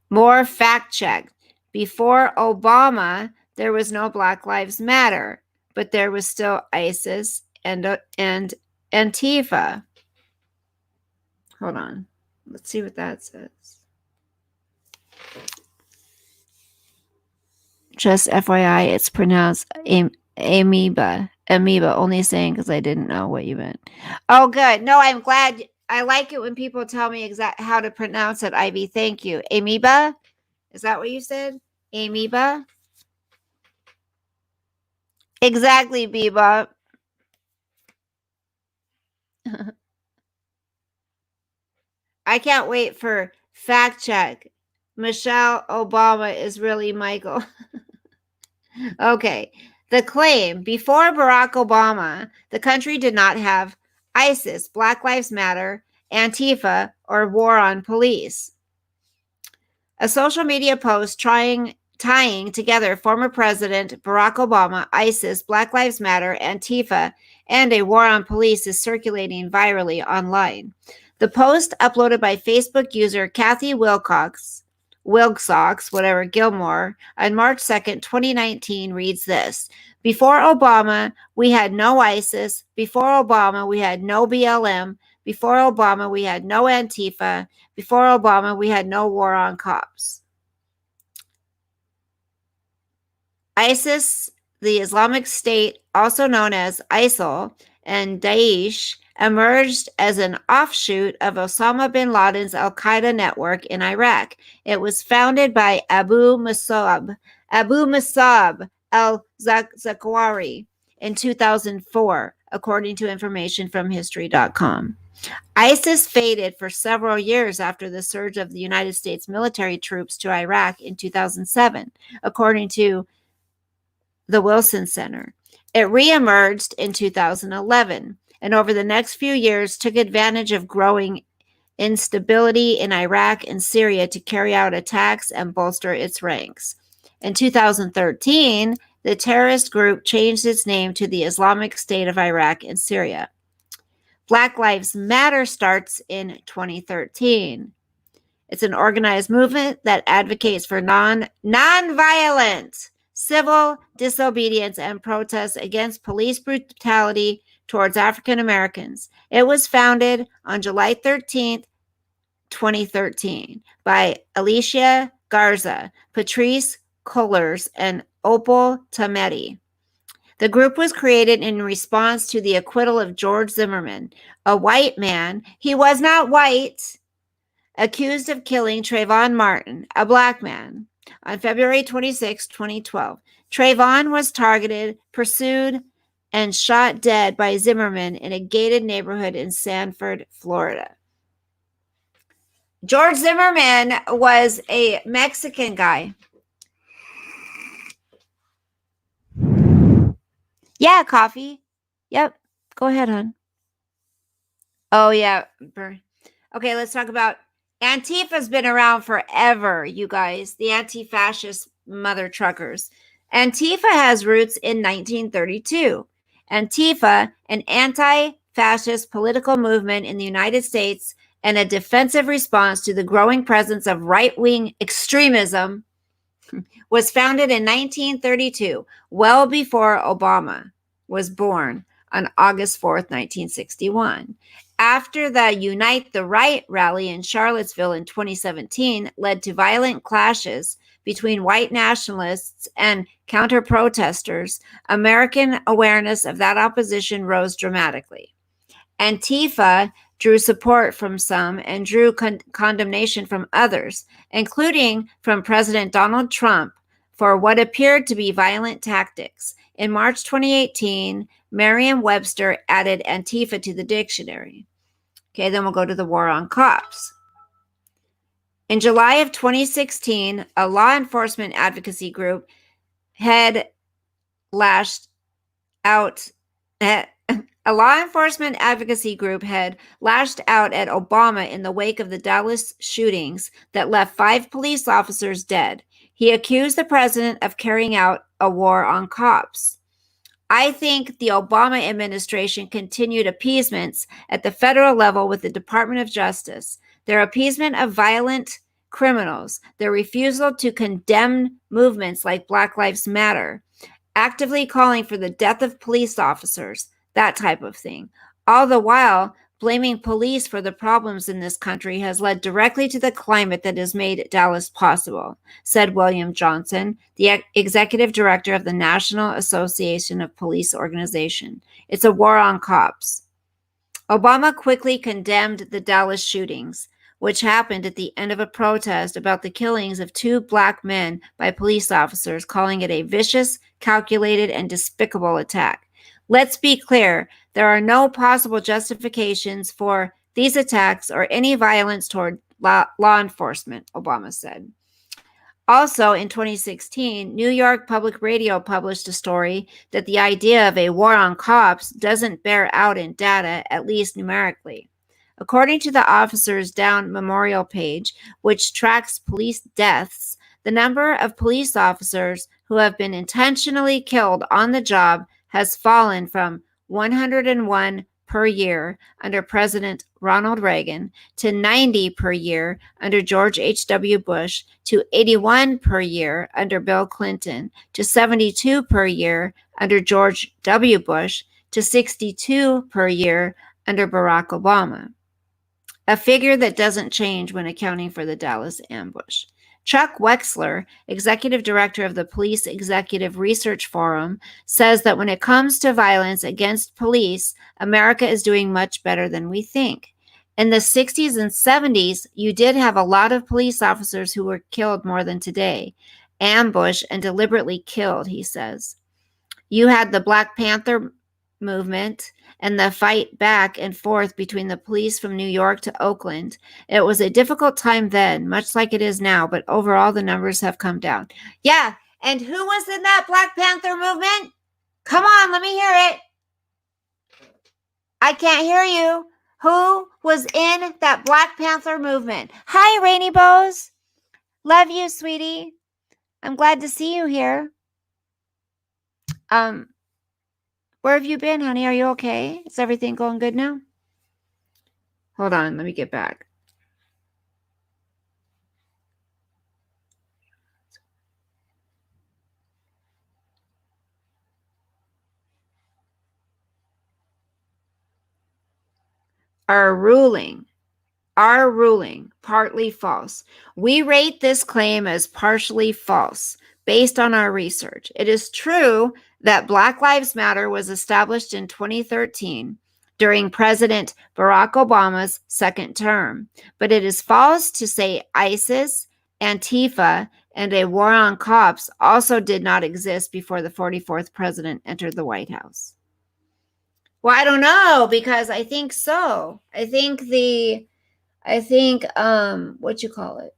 More fact check. Before Obama, there was no Black Lives Matter, but there was still ISIS and Antifa. Hold on. Let's see what that says. Just FYI, it's pronounced amoeba. Amoeba, only saying because I didn't know what you meant. Oh, good. No, I'm glad. I like it when people tell me exactly how to pronounce it, Ivy. Thank you. Amoeba? Is that what you said? Amoeba? Exactly, Bebop. I can't wait for fact check. Michelle Obama is really Michael. Okay. The claim, before Barack Obama, the country did not have ISIS, Black Lives Matter, Antifa, or war on police. A social media post tying together former President Barack Obama, ISIS, Black Lives Matter, Antifa, and a war on police is circulating virally online. The post, uploaded by Facebook user Kathy Wilcox, Gilmore, on March 2nd, 2019, reads this. Before Obama, we had no ISIS. Before Obama, we had no BLM. Before Obama, we had no Antifa. Before Obama, we had no war on cops. ISIS, the Islamic State, also known as ISIL, and Daesh, emerged as an offshoot of Osama bin Laden's al-Qaeda network in Iraq. It was founded by Abu Musab al-Zakwari in 2004, according to information from History.com. ISIS faded for several years after the surge of the United States military troops to Iraq in 2007, according to the Wilson Center. It reemerged in 2011, and over the next few years took advantage of growing instability in Iraq and Syria to carry out attacks and bolster its ranks. In 2013, the terrorist group changed its name to the Islamic State of Iraq and Syria. Black Lives Matter starts in 2013. It's an organized movement that advocates for non-violent civil disobedience and protests against police brutality towards African Americans. It was founded on July 13th, 2013 by Alicia Garza, Patrice Cullors, and Opal Tometi. The group was created in response to the acquittal of George Zimmerman, a white man, he was not white, accused of killing Trayvon Martin, a black man, on February 26, 2012. Trayvon was targeted, pursued, and shot dead by Zimmerman in a gated neighborhood in Sanford, Florida. George Zimmerman was a Mexican guy. Yeah, coffee. Yep. Go ahead, hon. Oh, yeah. Okay, let's talk about Antifa's been around forever, you guys. The anti-fascist mother truckers. Antifa has roots in 1932. Antifa, an anti-fascist political movement in the United States and a defensive response to the growing presence of right-wing extremism, was founded in 1932, well before Obama was born on August 4th, 1961. After the Unite the Right rally in Charlottesville in 2017 led to violent clashes between white nationalists and counter-protesters, American awareness of that opposition rose dramatically. Antifa drew support from some and drew condemnation from others, including from President Donald Trump, for what appeared to be violent tactics. In March 2018, Merriam-Webster added Antifa to the dictionary. Okay, then we'll go to the war on cops. In July of 2016, a law enforcement advocacy group had lashed out at Obama in the wake of the Dallas shootings that left 5 police officers dead. He accused the president of carrying out a war on cops. I think the Obama administration continued appeasements at the federal level with the Department of Justice. Their appeasement of violent criminals, their refusal to condemn movements like Black Lives Matter, actively calling for the death of police officers, that type of thing. All the while, blaming police for the problems in this country has led directly to the climate that has made Dallas possible, said William Johnson, the executive director of the National Association of Police Organization. It's a war on cops. Obama quickly condemned the Dallas shootings, which happened at the end of a protest about the killings of 2 black men by police officers, calling it a vicious, calculated, and despicable attack. Let's be clear, there are no possible justifications for these attacks or any violence toward law enforcement, Obama said. Also, in 2016, New York Public Radio published a story that the idea of a war on cops doesn't bear out in data, at least numerically. According to the Officers Down Memorial page, which tracks police deaths, the number of police officers who have been intentionally killed on the job has fallen from 101 per year under President Ronald Reagan to 90 per year under George H.W. Bush to 81 per year under Bill Clinton to 72 per year under George W. Bush to 62 per year under Barack Obama. A figure that doesn't change when accounting for the Dallas ambush. Chuck Wexler, executive director of the Police Executive Research Forum, says that when it comes to violence against police, America is doing much better than we think. In the 60s and 70s, you did have a lot of police officers who were killed more than today. Ambushed and deliberately killed, he says. You had the Black Panther movement and the fight back and forth between the police from New York to Oakland. It was a difficult time then, much like it is now, but overall the numbers have come down. Yeah, And who was in that Black Panther movement? Come on, let me hear it. I can't hear you. Who was in that Black Panther movement? Hi, Rainy Bows. Love you, sweetie. I'm glad to see you here. Where have you been, honey? Are you okay? Is everything going good now? Hold on, let me get back. Our ruling, partly false. We rate this claim as partially false based on our research. It is true that Black Lives Matter was established in 2013 during President Barack Obama's second term, but it is false to say ISIS, Antifa, and a war on cops also did not exist before the 44th president entered the White House. Well, I don't know, because I think so. I think what you call it?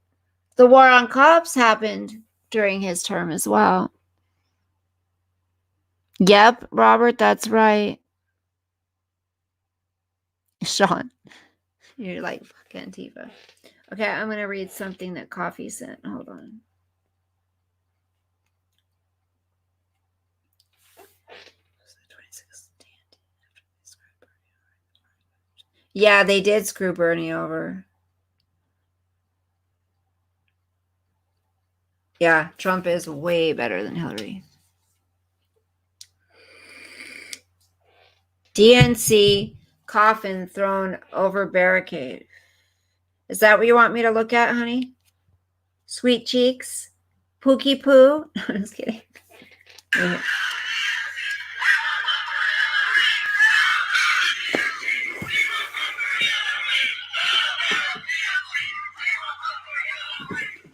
The war on cops happened during his term as well. Yep, Robert, that's right. Sean, you're like, fuck Antifa. Okay, I'm going to read something that Coffee sent. Hold on. Yeah, they did screw Bernie over. Yeah, Trump is way better than Hillary. DNC coffin thrown over barricade. Is that what you want me to look at, honey? Sweet cheeks? Pookie poo? No, I'm just kidding.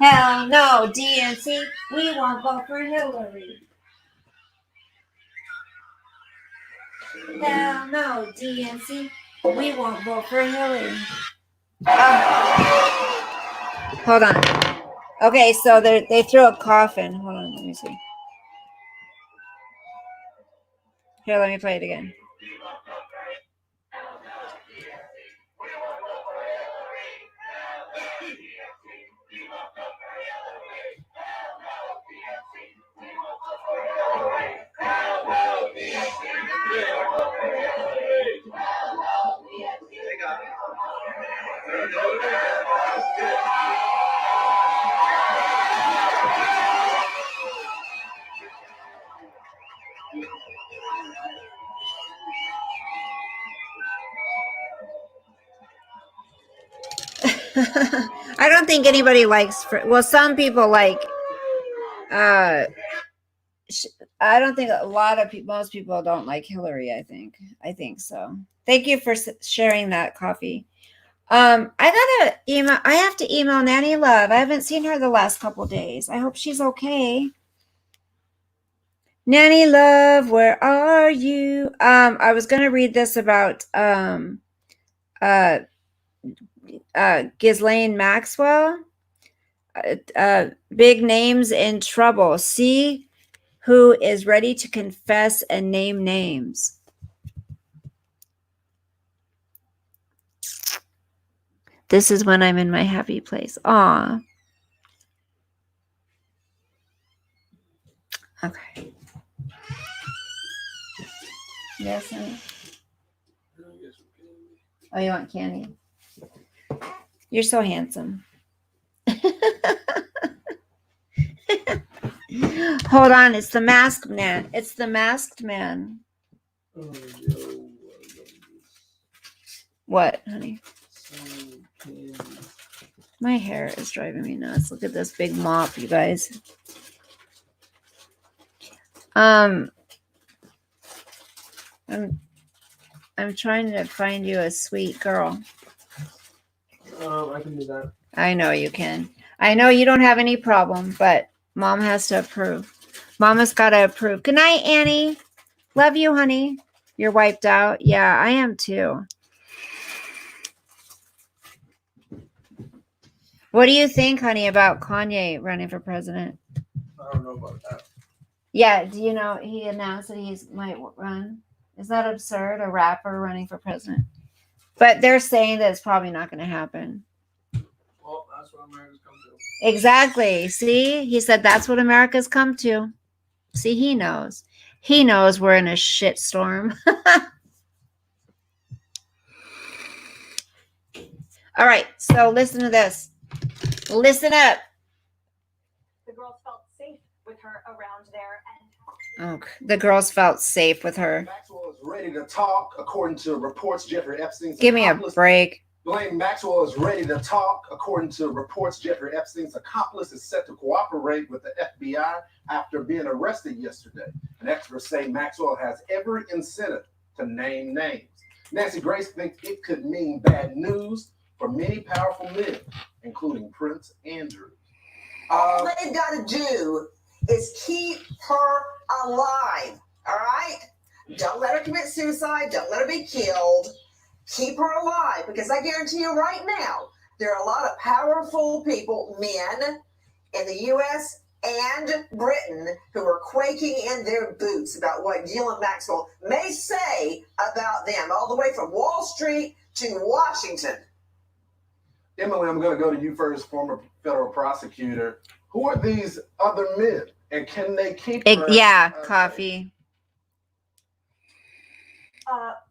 Hell no, DNC. We won't vote for Hillary. Hell no, DNC. We won't vote for Hillary. Hold on. Okay, so they threw a coffin. Hold on, let me see. Here, let me play it again. I don't think anybody likes. Well, some people like. I don't think a lot of people. Most people don't like Hillary. I think so. Thank you for sharing that, Coffee. I gotta email. I have to email Nanny Love. I haven't seen her the last couple days. I hope she's okay. Nanny Love, where are you? I was gonna read this about Ghislaine Maxwell. Big names in trouble. See who is ready to confess and name names. This is when I'm in my happy place. Aw. Okay. Yes, honey? Oh, you want candy? You're so handsome. Hold on, it's the masked man. It's the masked man. Oh, no. What, honey? My hair is driving me nuts. Look at this big mop, you guys. I'm trying to find you a sweet girl. I can do that. I know you can. I know you don't have any problem, but Mom has to approve. Mama's got to approve. Good night, Annie. Love you, honey. You're wiped out. Yeah, I am too. What do you think, honey, about Kanye running for president? I don't know about that. Yeah, do you know he announced that he might run? Is that absurd? A rapper running for president? But they're saying that it's probably not going to happen. Well, that's what America's come to. Exactly. See, he said that's what America's come to. See, he knows. He knows we're in a shitstorm. All right, so listen to this. Listen up. The girls felt safe with her around there, and Oh, the girls felt safe with her. Maxwell is ready to talk, according to reports. Jeffrey Epstein's Give me a accomplice, break. Ghislaine Maxwell is ready to talk, according to reports. Jeffrey Epstein's accomplice is set to cooperate with the FBI after being arrested yesterday. And experts say Maxwell has every incentive to name names. Nancy Grace thinks it could mean bad news for many powerful men, including Prince Andrew. All they've got to do is keep her alive, all right? Don't let her commit suicide. Don't let her be killed. Keep her alive, because I guarantee you right now, there are a lot of powerful people, men, in the U.S. and Britain who are quaking in their boots about what Ghislaine Maxwell may say about them, all the way from Wall Street to Washington. Emily, I'm going to go to you first, former federal prosecutor. Who are these other men, and can they keep her? Coffee.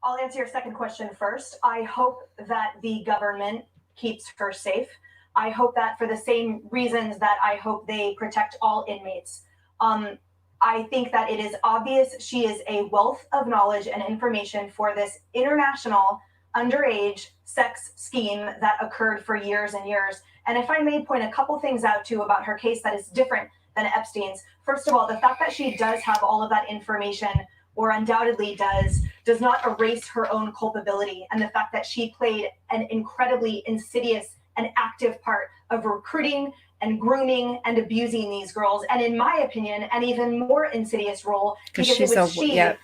I'll answer your second question first. I hope that the government keeps her safe. I hope that for the same reasons that I hope they protect all inmates. I think that it is obvious she is a wealth of knowledge and information for this international underage sex scheme that occurred for years and years. And if I may point a couple things out too about her case that is different than Epstein's. First of all, the fact that she does have all of that information, or undoubtedly does not erase her own culpability. And the fact that she played an incredibly insidious and active part of recruiting and grooming and abusing these girls. And in my opinion, an even more insidious role, because it was she that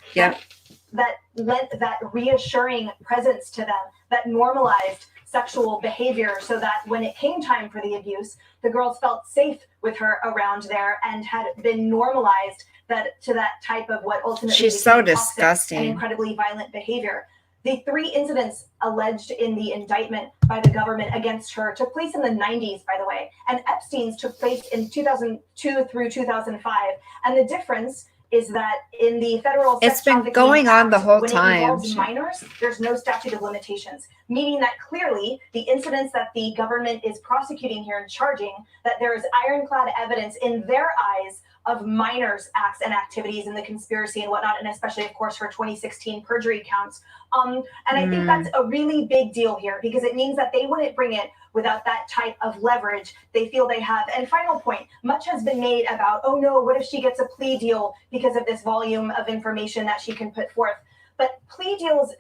lent that reassuring presence to them, that normalized sexual behavior, so that when it came time for the abuse, the girls felt safe with her around there and had been normalized to that type of what ultimately she's so became toxic disgusting and incredibly violent behavior. The 3 incidents alleged in the indictment by the government against her took place in the 90s, by the way, and Epstein's took place in 2002 through 2005. And the difference is that in the federal It's sex been trafficking going on the act, whole when time. it involves minors, there's no statute of limitations, meaning that clearly the incidents that the government is prosecuting here and charging, that there is ironclad evidence in their eyes of minors' acts and activities in the conspiracy and whatnot, and especially, of course, her 2016 perjury counts. And I think that's a really big deal here, because it means that they wouldn't bring it without that type of leverage they feel they have. And final point, much has been made about, oh no, what if she gets a plea deal because of this volume of information that she can put forth? But plea deals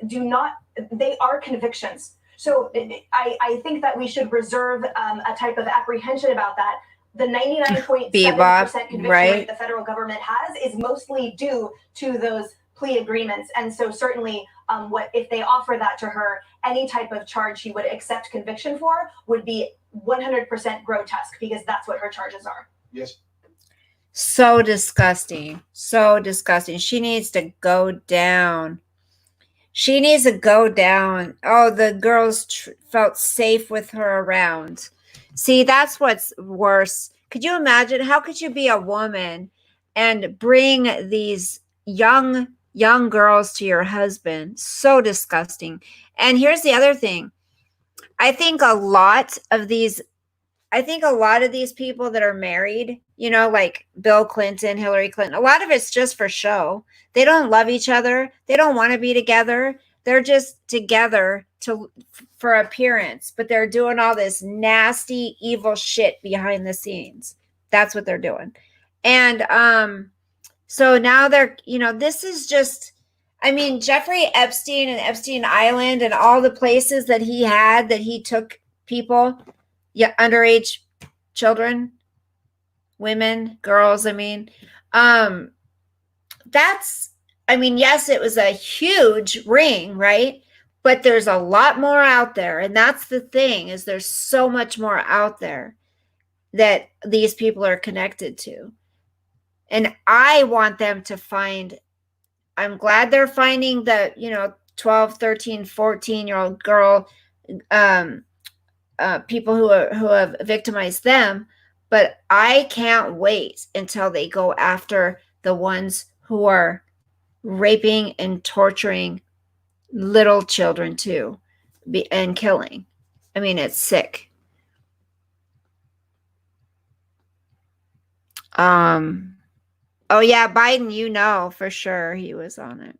they are convictions. So I think that we should reserve a type of apprehension about that. The 99.7% conviction rate the federal government has is mostly due to those plea agreements. And so certainly what if they offer that to her, any type of charge she would accept conviction for would be 100% grotesque, because that's what her charges are. Yes. So disgusting. So disgusting. She needs to go down. She needs to go down. Oh, the girls felt safe with her around. See, that's what's worse. Could you imagine? How could you be a woman and bring these young girls to your husband? So disgusting. And here's the other thing. I think a lot of these people that are married, like Bill Clinton, Hillary Clinton, a lot of it's just for show. They don't love each other. They don't want to be together. They're just together for appearance, but they're doing all this nasty, evil shit behind the scenes. That's what they're doing. And so now this is just, Jeffrey Epstein and Epstein Island and all the places that he took people, underage children, women, girls. Yes, it was a huge ring, right? But there's a lot more out there. And that's the thing, is there's so much more out there that these people are connected to. And I want them to find, I'm glad they're finding the, 12, 13, 14-year-old girl, people who have victimized them. But I can't wait until they go after the ones who are raping and torturing little children too, and killing. I mean, it's sick. Oh yeah, Biden, for sure he was on it.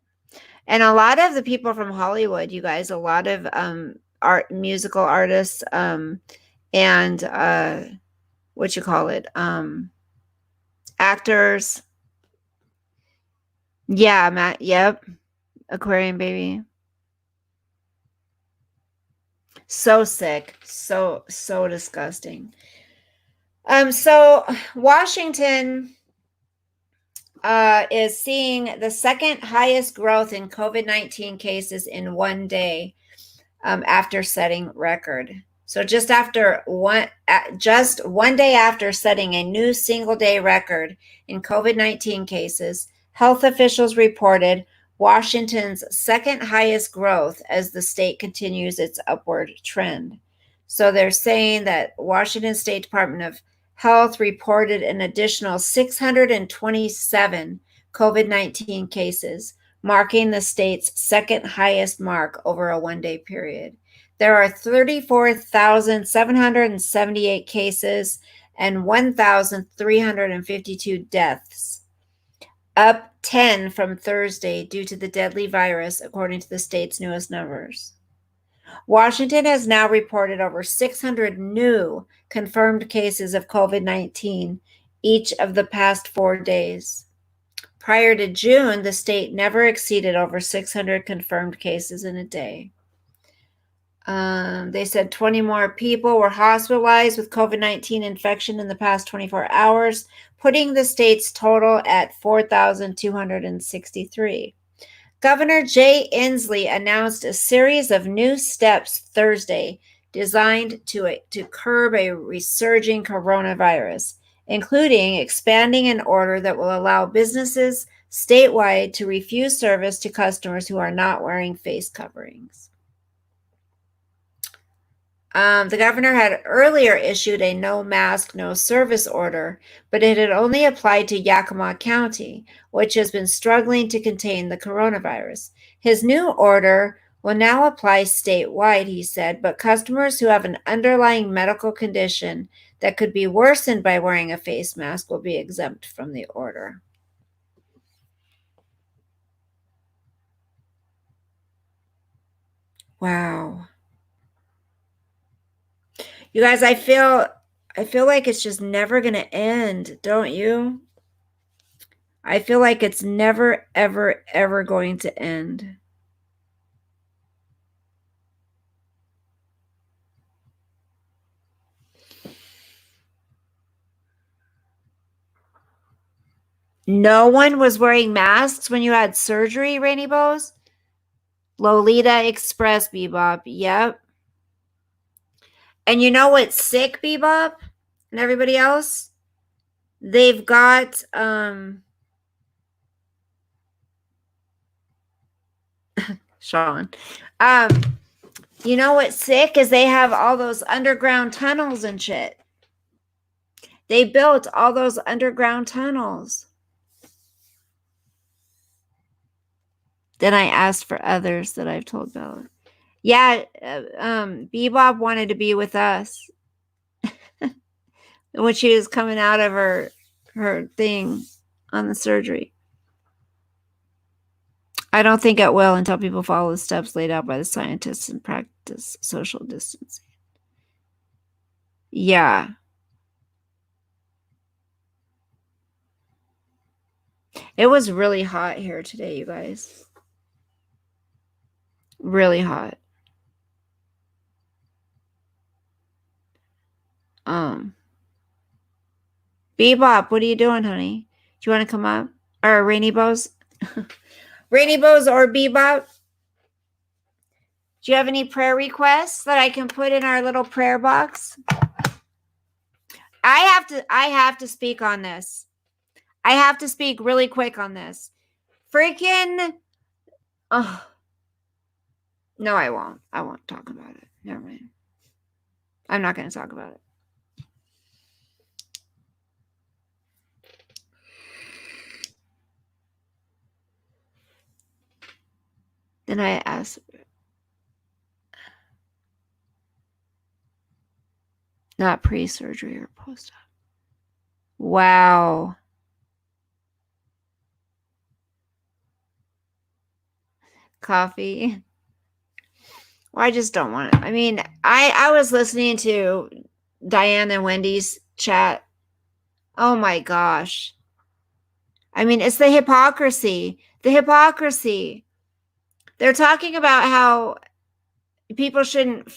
And a lot of the people from Hollywood, you guys, a lot of musical artists, and what you call it, actors. Yeah, Matt. Yep, Aquarium Baby. So sick, so disgusting. So Washington is seeing the second highest growth in COVID-19 cases in one day, after setting record. So just one day after setting a new single-day record in COVID-19 cases, health officials reported Washington's second highest growth as the state continues its upward trend. So they're saying that Washington State Department of Health reported an additional 627 COVID-19 cases, marking the state's second highest mark over a one-day period. There are 34,778 cases and 1,352 deaths, up 10 from Thursday due to the deadly virus, according to the state's newest numbers. Washington has now reported over 600 new confirmed cases of COVID-19 each of the past 4 days. Prior to June, the state never exceeded over 600 confirmed cases in a day. They said 20 more people were hospitalized with COVID-19 infection in the past 24 hours, putting the state's total at 4,263. Governor Jay Inslee announced a series of new steps Thursday designed to curb a resurging coronavirus, including expanding an order that will allow businesses statewide to refuse service to customers who are not wearing face coverings. The governor had earlier issued a no mask, no service order, but it had only applied to Yakima County, which has been struggling to contain the coronavirus. His new order will now apply statewide, he said, but customers who have an underlying medical condition that could be worsened by wearing a face mask will be exempt from the order. Wow. You guys, I feel like it's just never going to end, don't you? I feel like it's never, ever, ever going to end. No one was wearing masks when you had surgery, Rainy Bows? Lolita Express, Bebop. Yep. And you know what's sick, Bebop? And everybody else? They've got Sean. You know what's sick is they have all those underground tunnels and shit. They built all those underground tunnels. Then I asked for others that I've told Bella. Yeah, Bebop wanted to be with us when she was coming out of her thing on the surgery. I don't think it will until people follow the steps laid out by the scientists and practice social distancing. Yeah. It was really hot here today, you guys. Really hot. Bebop, what are you doing, honey? Do you want to come up? Or Rainy Bows? Rainy Bows or Bebop? Do you have any prayer requests that I can put in our little prayer box? I have to speak on this. I have to speak really quick on this. Freaking. Oh. No, I won't. I won't talk about it. Never mind. I'm not going to talk about it. Then I asked. Not pre-surgery or post-op. Wow. Coffee. Well, I just don't want it. I mean, I was listening to Diane and Wendy's chat. Oh my gosh. I mean, it's the hypocrisy. The hypocrisy. They're talking about how people shouldn't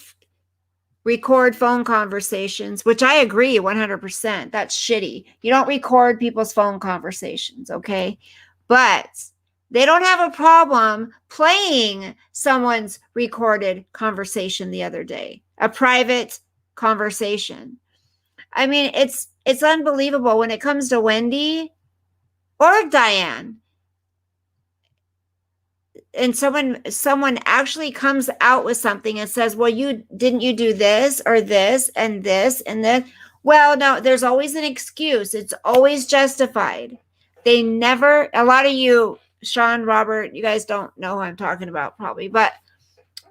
record phone conversations, which I agree 100%. That's shitty. You don't record people's phone conversations, okay? But they don't have a problem playing someone's recorded conversation the other day, a private conversation. I mean, it's unbelievable when it comes to Wendy or Diane. And someone actually comes out with something and says, well, didn't you do this or this and this and this? Well, no, there's always an excuse. It's always justified. They never, a lot of you, Sean, Robert, you guys don't know who I'm talking about probably, but,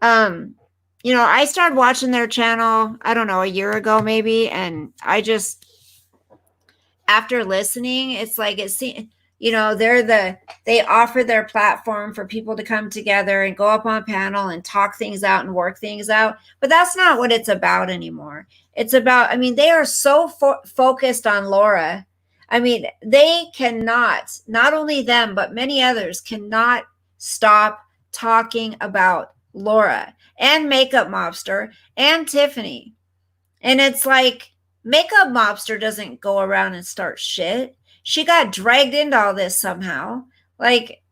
you know, I started watching their channel, I don't know, a year ago maybe. And I just, after listening, it's like, you know, they offer their platform for people to come together and go up on panel and talk things out and work things out. But that's not what it's about anymore. It's about, I mean, they are so focused on Laura. I mean, they cannot, not only them, but many others cannot stop talking about Laura and Makeup Mobster and Tiffany. And it's like, Makeup Mobster doesn't go around and start shit. She got dragged into all this somehow. Like,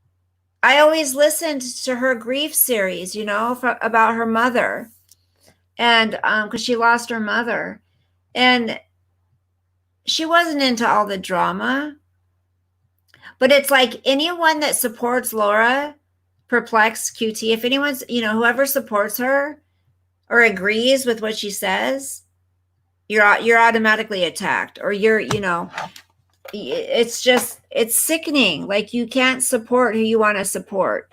I always listened to her grief series, you know, about her mother. And because she lost her mother. And she wasn't into all the drama. But it's like anyone that supports Laura, Perplex, QT, if anyone's, you know, whoever supports her or agrees with what she says, you're automatically attacked, or you're, you know, it's just, it's sickening. Like, you can't support who you want to support.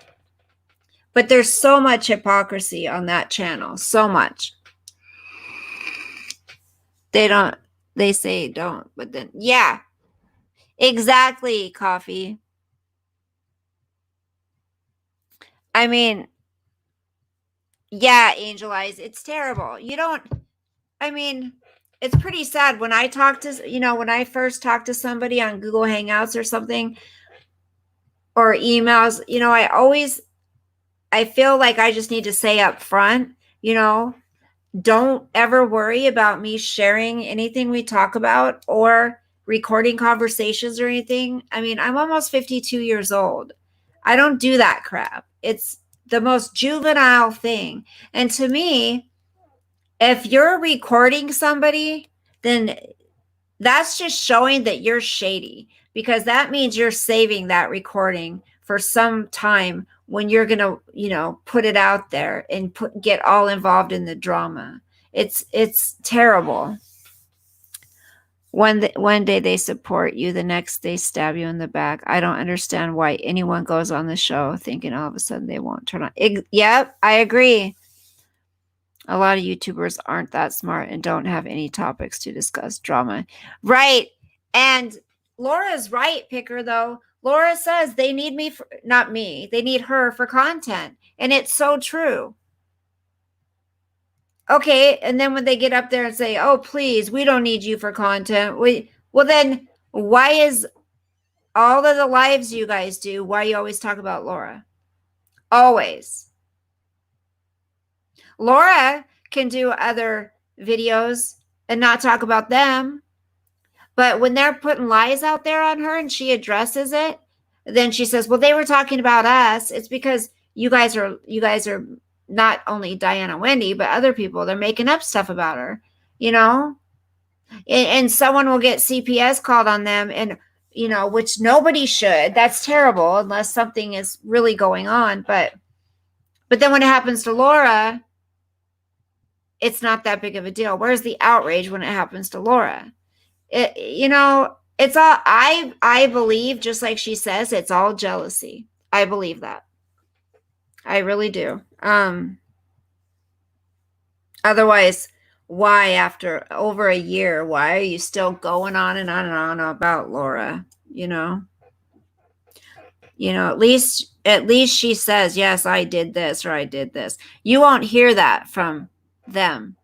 But there's so much hypocrisy on that channel. So much. They say don't, but then, yeah, exactly, Coffee. I mean, yeah, Angel Eyes, it's terrible. I mean, it's pretty sad when I talk to, you know, when I first talk to somebody on Google Hangouts or something, or emails, you know, I feel like I just need to say up front, you know, don't ever worry about me sharing anything we talk about or recording conversations or anything. I mean, I'm almost 52 years old. I don't do that crap. It's the most juvenile thing. And to me, if you're recording somebody, then that's just showing that you're shady, because that means you're saving that recording for some time when you're going to, you know, put it out there and get all involved in the drama. It's terrible. One day they support you, the next they stab you in the back. I don't understand why anyone goes on the show thinking all of a sudden they won't turn on. Yep, I agree. A lot of YouTubers aren't that smart and don't have any topics to discuss drama. Right. And Laura's right, Picker, though. Laura says they need me, not me. They need her for content. And it's so true. Okay. And then when they get up there and say, oh, please, we don't need you for content. Well, then why is all of the lives you guys do, why you always talk about Laura? Always. Laura can do other videos and not talk about them. But when they're putting lies out there on her and she addresses it, then she says, well, they were talking about us. It's because you guys are not only Diana Wendy, but other people. They're making up stuff about her, you know? And someone will get CPS called on them. And you know, which nobody should. That's terrible unless something is really going on. But then when it happens to Laura, it's not that big of a deal. Where's the outrage when it happens to Laura? You know, it's all, I believe, just like she says, it's all jealousy. I believe that. I really do. Otherwise, why, after over a year, why are you still going on and on and on about Laura? You know, at least she says, yes, I did this or I did this. You won't hear that from them.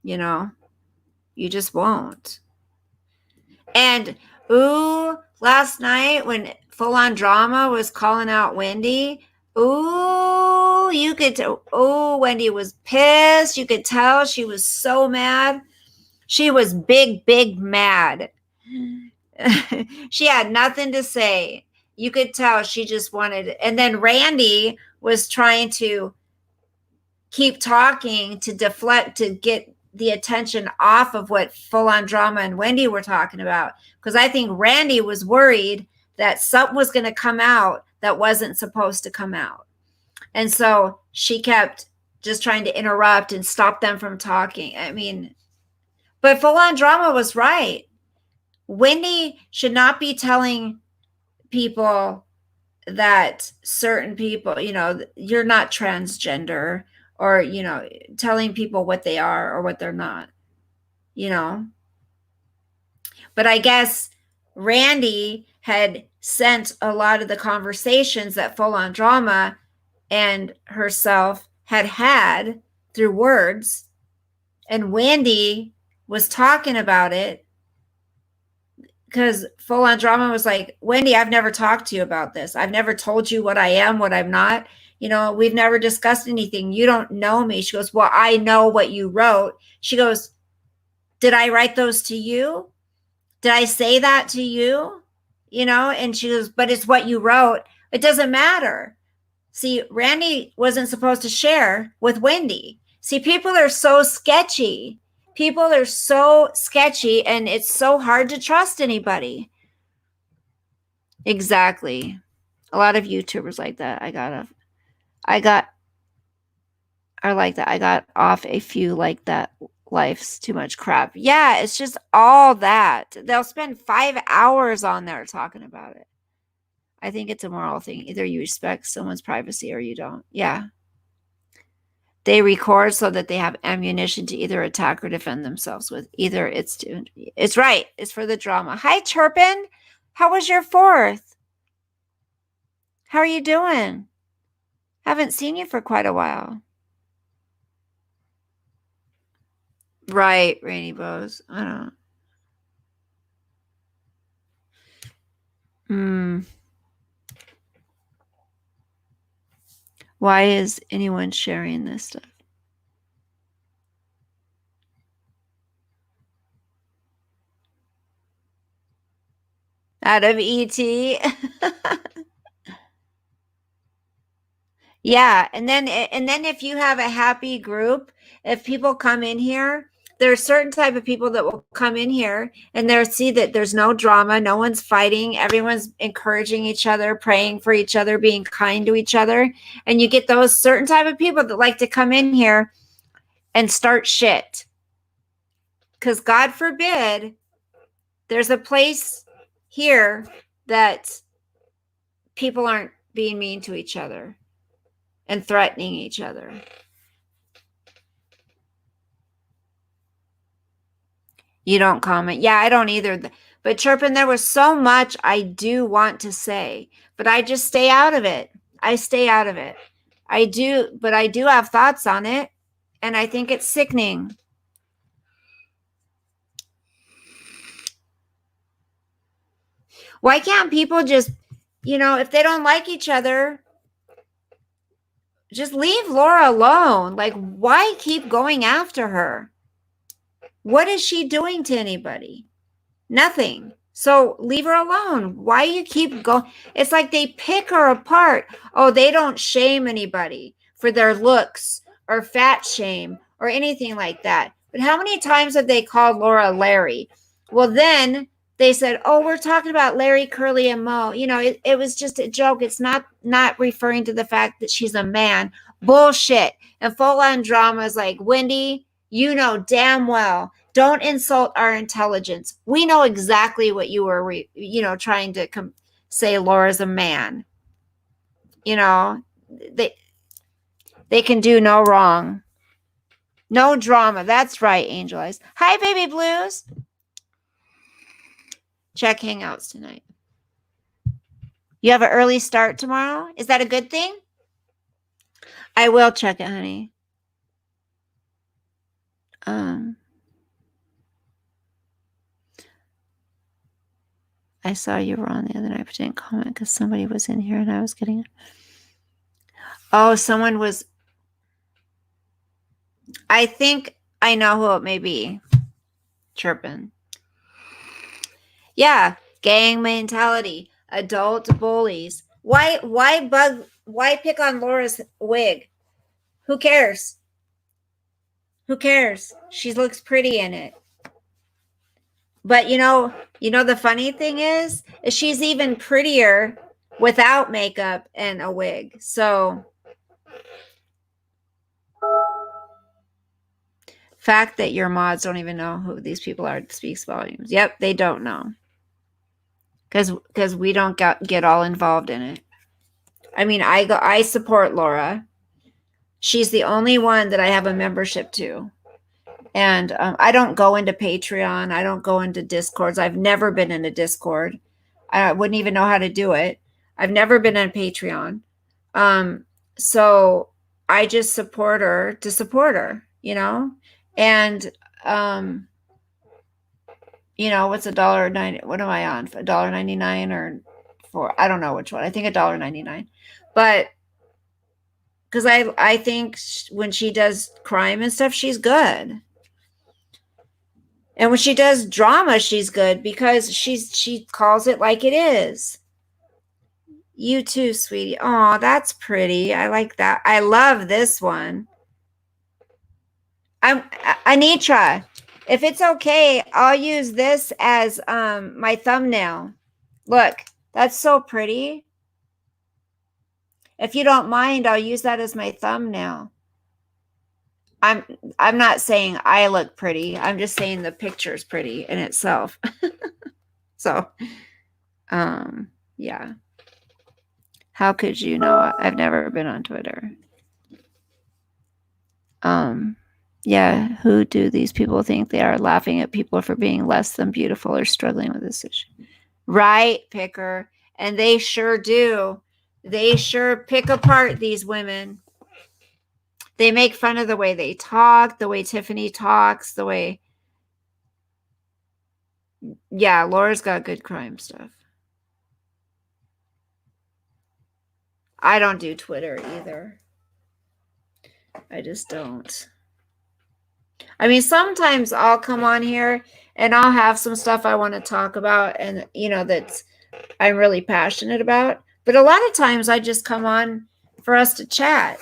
You know, you just won't. And ooh, last night when Full On Drama was calling out Wendy, ooh, Wendy was pissed. You could tell she was so mad. She was big mad. She had nothing to say. You could tell she just wanted it. And then Randy was trying to keep talking to deflect, to get the attention off of what Full On Drama and Wendy were talking about. Because I think Randy was worried that something was going to come out that wasn't supposed to come out. And so she kept just trying to interrupt and stop them from talking. I mean, but Full On Drama was right. Wendy should not be telling people that certain people, you know, you're not transgender, or, you know, telling people what they are or what they're not, you know. But I guess Randy had sent a lot of the conversations that Full On Drama and herself had through words, and Wendy was talking about it because Full On Drama was like, Wendy, I've never talked to you about this. I've never told you what I am, what I'm not. You know, we've never discussed anything. You don't know me. She goes, well, I know what you wrote. She goes, did I write those to you? Did I say that to you? You know, and she goes, but it's what you wrote. It doesn't matter. See, Randy wasn't supposed to share with Wendy. See, people are so sketchy. People are so sketchy, and it's so hard to trust anybody. Exactly. A lot of YouTubers like that. I got off a few like that. Life's too much crap. Yeah, it's just all that. They'll spend 5 hours on there talking about it. I think it's a moral thing. Either you respect someone's privacy or you don't. Yeah. They record so that they have ammunition to either attack or defend themselves with. Either it's right. It's for the drama. Hi, Chirpin. How was your 4th? How are you doing? Haven't seen you for quite a while. Right, Rainy Bows. I don't. Why is anyone sharing this stuff? Out of ET. Yeah, and then if you have a happy group, if people come in here, there are certain type of people that will come in here and they'll see that there's no drama, no one's fighting, everyone's encouraging each other, praying for each other, being kind to each other. And you get those certain type of people that like to come in here and start shit. Because God forbid, there's a place here that people aren't being mean to each other and threatening each other. You don't comment. Yeah, I don't either. But Chirpin, there was so much I do want to say, but I just stay out of it. I stay out of it. I do, but I do have thoughts on it, and I think it's sickening. Why can't people just, you know, if they don't like each other, just leave Laura alone? Like, why keep going after her? What is she doing to anybody? Nothing. So leave her alone. Why you keep going? It's like they pick her apart. Oh, they don't shame anybody for their looks or fat shame or anything like that. But how many times have they called Laura Larry? Well, then they said, oh, we're talking about Larry, Curly, and Mo. You know, it was just a joke. It's not referring to the fact that she's a man. Bullshit. And full on drama is like, Wendy, you know damn well, don't insult our intelligence. We know exactly what you were, trying to say Laura's a man. You know, they can do no wrong. No drama. That's right, Angel Eyes. Hi, Baby Blues. Check Hangouts tonight. You have an early start tomorrow? Is that a good thing? I will check it, honey. I saw you were on the other night, but didn't comment because somebody was in here and I was getting it. Oh, someone was. I think I know who it may be. Chirping. Yeah, gang mentality, adult bullies. Why pick on Laura's wig? Who cares? Who cares? She looks pretty in it. But you know the funny thing is she's even prettier without makeup and a wig. So fact that your mods don't even know who these people are speaks volumes. Yep, they don't know. Because we don't get all involved in it. I mean, I support Laura. She's the only one that I have a membership to. And I don't go into Patreon. I don't go into Discords. I've never been in a Discord. I wouldn't even know how to do it. I've never been in Patreon. So I just support her to support her, you know? And, what's $1.90? What am I on? $1.99 or $4? I don't know which one. I think $1.99. But because I think when she does crime and stuff, she's good. And when she does drama, she's good because she calls it like it is. You too, sweetie. Oh, that's pretty. I like that. I love this one. Anitra, if it's okay, I'll use this as my thumbnail. Look, that's so pretty. If you don't mind, I'll use that as my thumbnail. I'm not saying I look pretty. I'm just saying the picture's pretty in itself. So, yeah. How could you know? I've never been on Twitter. Yeah, who do these people think they are, laughing at people for being less than beautiful or struggling with this issue? Right, Picker. And they sure do. They sure pick apart these women. They make fun of the way they talk, the way Tiffany talks, the way. Yeah, Laura's got good crime stuff. I don't do Twitter either. I just don't. I mean, sometimes I'll come on here and I'll have some stuff I want to talk about and, that's I'm really passionate about. But a lot of times I just come on for us to chat,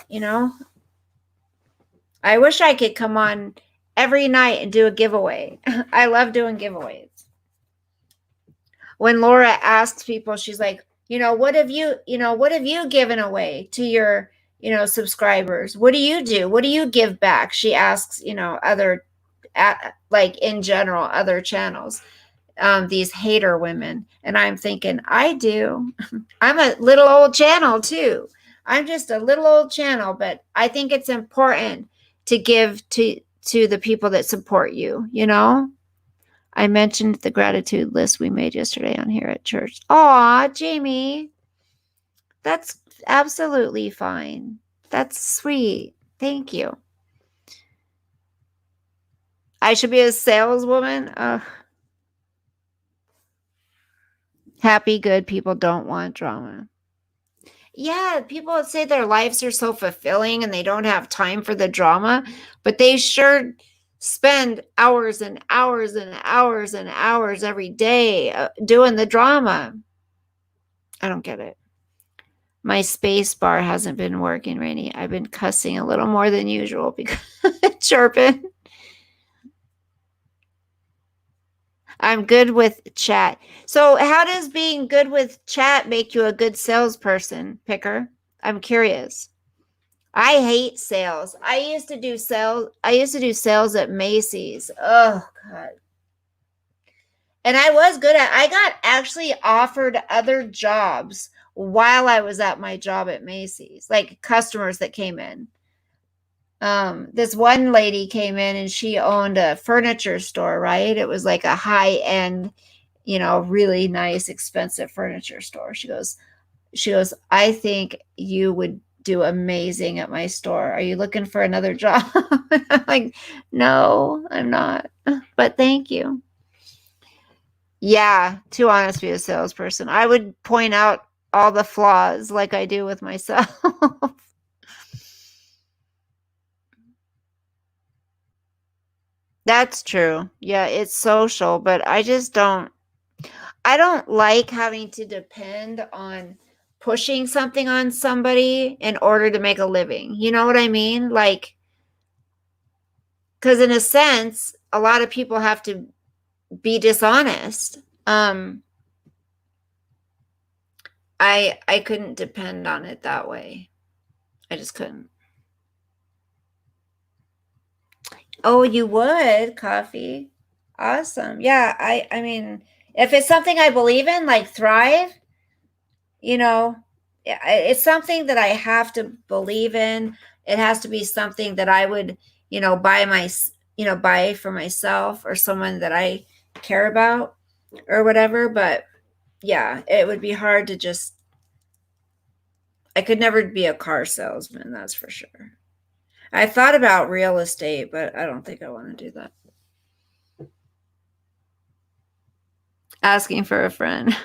I wish I could come on every night and do a giveaway. I love doing giveaways. When Laura asks people, she's like, what have you given away to your, subscribers? What do you do? What do you give back? She asks, other, like in general, other channels, these hater women. And I'm thinking, I do. I'm a little old channel too. I'm just a little old channel, but I think it's important to give to the people that support you, I mentioned the gratitude list we made yesterday on here at church. Aw, Jamie. That's absolutely fine. That's sweet. Thank you. I should be a saleswoman. Happy, good people don't want drama. Yeah, people say their lives are so fulfilling and they don't have time for the drama, but they sure spend hours and hours and hours and hours every day doing the drama. I don't get it. My space bar hasn't been working, Rainy. I've been cussing a little more than usual because chirping. I'm good with chat. So how does being good with chat make you a good salesperson, Picker? I'm curious. I hate sales. I used to do sales at Macy's. Oh God. And I was good at I got actually offered other jobs while I was at my job at Macy's, like customers that came in. This one lady came in and she owned a furniture store, right? It was like a high-end, really nice, expensive furniture store. She goes, I think you would do amazing at my store. Are you looking for another job? I'm like, no, I'm not. But thank you. Yeah, too honest to be a salesperson. I would point out all the flaws like I do with myself. That's true. Yeah, it's social, but I don't like having to depend on pushing something on somebody in order to make a living. You know what I mean? Like, because in a sense, a lot of people have to be dishonest. I couldn't depend on it that way. I just couldn't. Oh, you would, Coffee. Awesome. Yeah, I mean, if it's something I believe in, like Thrive, it's something that I have to believe in. It has to be something that I would, buy for myself or someone that I care about or whatever. But yeah, it would be hard to I could never be a car salesman, that's for sure. I thought about real estate, but I don't think I want to do that. Asking for a friend.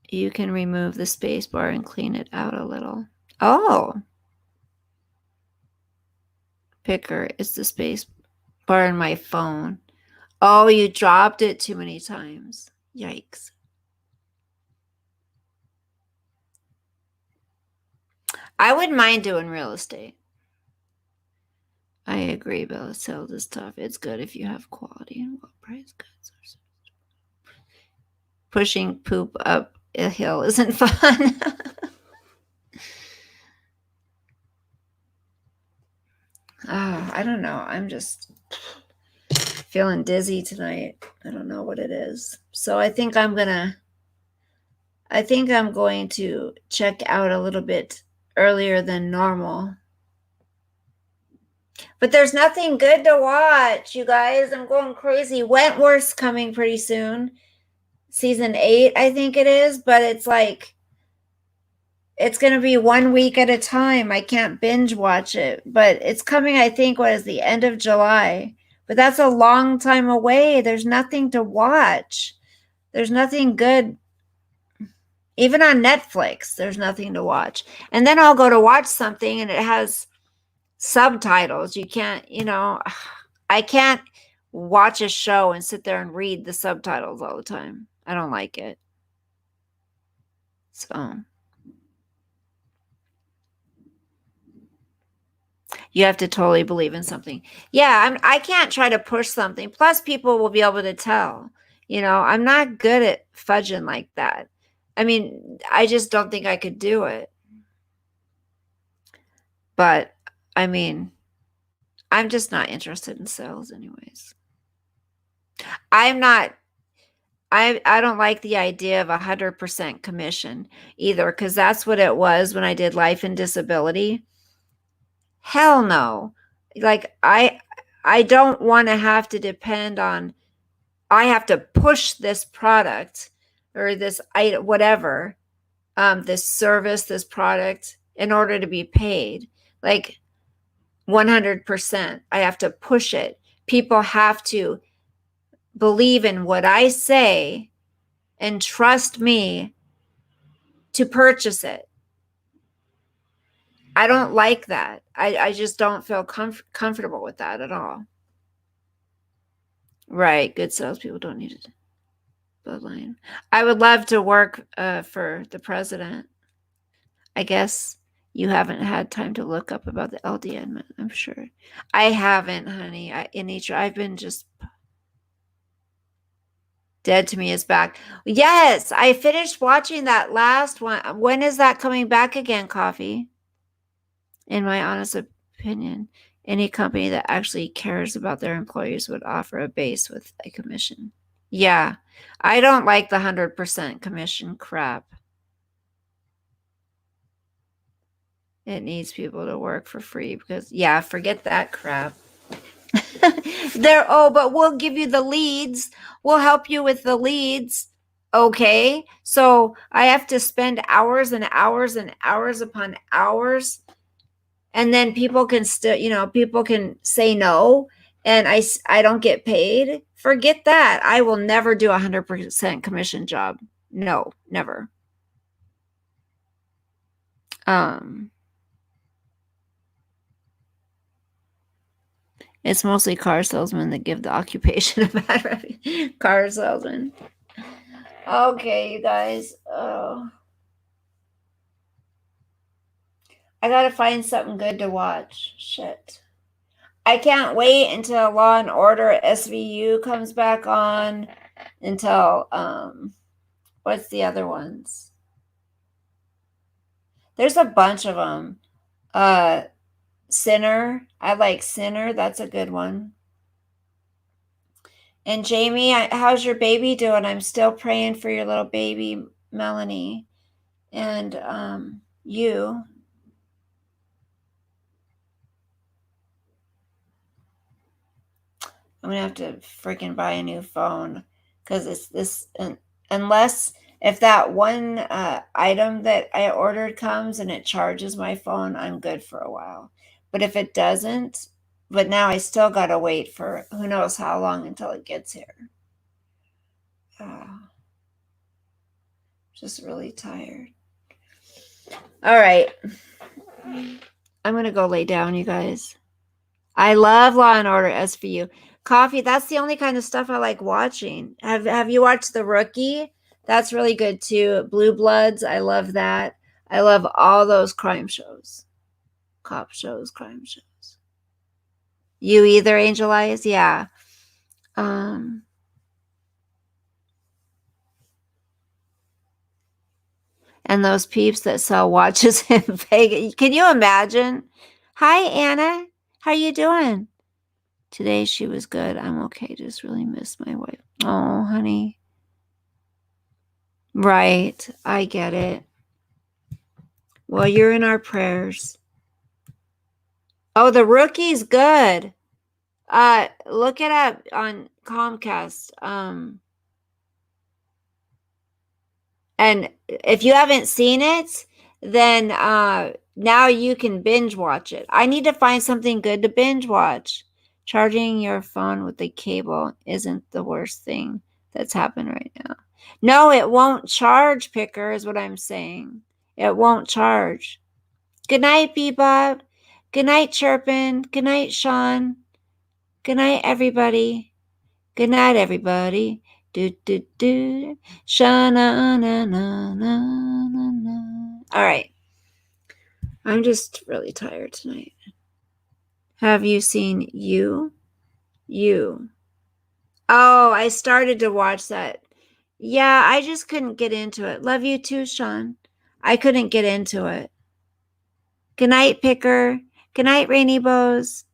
You can remove the space bar and clean it out a little. Oh. Picker, it's the space bar in my phone. Oh, you dropped it too many times. Yikes. I wouldn't mind doing real estate. I agree, Bella. Sales is tough. It's good if you have quality and well-priced goods. Pushing poop up a hill isn't fun. Oh, I don't know. I'm just feeling dizzy tonight. I don't know what it is. So I think I'm going to check out a little bit earlier than normal. But there's nothing good to watch, you guys. I'm going crazy. Wentworth's coming pretty soon. Season 8, I think it is. But it's like, it's going to be 1 week at a time. I can't binge watch it. But it's coming, I think, the end of July. But that's a long time away. There's nothing to watch. There's nothing good. Even on Netflix, there's nothing to watch. And then I'll go to watch something and it has subtitles. You can't, I can't watch a show and sit there and read the subtitles all the time. I don't like it. So you have to totally believe in something. Yeah, I can't try to push something. Plus, people will be able to tell. I'm not good at fudging like that. I mean, I just don't think I could do it. But, I mean, I'm just not interested in sales anyways. I don't like the idea of 100% commission either, because that's what it was when I did life and disability. Hell no. Like, I don't want to have to depend on, I have to push this product or this item, whatever, this service, this product in order to be paid. Like 100%. I have to push it. People have to believe in what I say and trust me to purchase it. I don't like that. I just don't feel comfortable with that at all. Right. Good salespeople don't need it. Bloodline. I would love to work for the president. I guess. You haven't had time to look up about the LDN, I'm sure. I haven't, honey. I've been just Dead to Me is back. Yes, I finished watching that last one. When is that coming back again, Coffee? In my honest opinion, any company that actually cares about their employees would offer a base with a commission. Yeah, I don't like the 100% commission crap. It needs people to work for free because, yeah, forget that crap. But we'll give you the leads. We'll help you with the leads. Okay. So I have to spend hours and hours and hours upon hours. And then people can still, people can say no. And I don't get paid. Forget that. I will never do a 100% commission job. No, never. It's mostly car salesmen that give the occupation a bad reputation. Car salesman. Okay, you guys. Oh. I gotta find something good to watch. Shit. I can't wait until Law and Order SVU comes back on. Until, what's the other ones? There's a bunch of them. Sinner. I like Sinner. That's a good one. And Jamie, how's your baby doing? I'm still praying for your little baby, Melanie. And you. I'm going to have to freaking buy a new phone. Because it's this... Unless... If that one item that I ordered comes and it charges my phone, I'm good for a while. But if it doesn't, but now I still got to wait for who knows how long until it gets here. Just really tired. All right. I'm going to go lay down, you guys. I love Law and Order SVU. Coffee, that's the only kind of stuff I like watching. Have you watched The Rookie? That's really good too. Blue Bloods, I love that. I love all those crime shows. Cop shows, crime shows. You either, Angel Eyes? Yeah. And those peeps that sell watches in Vegas. Can you imagine? Hi, Anna. How you doing? Today she was good. I'm okay. Just really miss my wife. Oh, honey. Right. I get it. Well, you're in our prayers. Oh, The Rookie's good. Look it up on Comcast. And if you haven't seen it, then now you can binge watch it. I need to find something good to binge watch. Charging your phone with the cable isn't the worst thing that's happened right now. No, it won't charge, Picker, is what I'm saying. It won't charge. Good night, Bebop. Good night, Chirpin. Good night, Sean. Good night, everybody. Good night, everybody. Do, do, do. Sha-na, na, na, na, na, na. All right. I'm just really tired tonight. Have you seen You? You. Oh, I started to watch that. Yeah, I just couldn't get into it. Love you too, Sean. I couldn't get into it. Good night, Picker. Good night, Rainy Bows.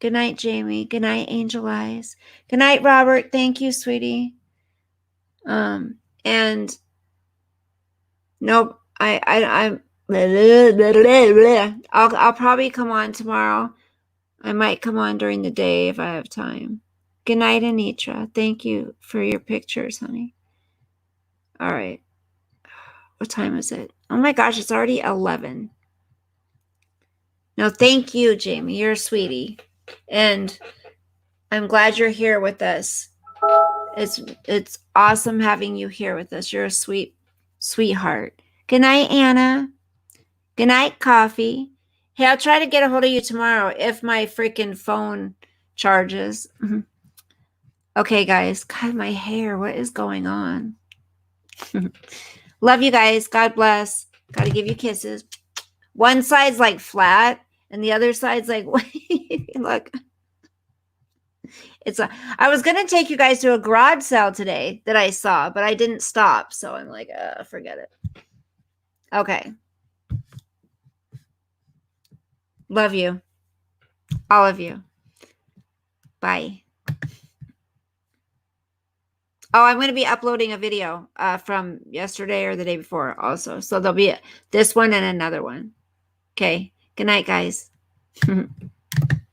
Good night, Jamie. Good night, Angel Eyes. Good night, Robert. Thank you, sweetie. And nope, I'll probably come on tomorrow. I might come on during the day if I have time. Good night, Anitra. Thank you for your pictures, honey. All right. What time is it? Oh my gosh, it's already 11. No, thank you, Jamie. You're a sweetie. And I'm glad you're here with us. It's awesome having you here with us. You're a sweetheart. Good night, Anna. Good night, Coffee. Hey, I'll try to get a hold of you tomorrow if my freaking phone charges. Okay, guys. God, my hair. What is going on? Love you guys. God bless. Gotta give you kisses. One side's like flat, and the other side's like, look. I was gonna take you guys to a garage sale today that I saw, but I didn't stop, so I'm like, forget it. Okay. Love you. All of you. Bye. Oh, I'm going to be uploading a video from yesterday or the day before also. So there'll be this one and another one. Okay. Good night, guys.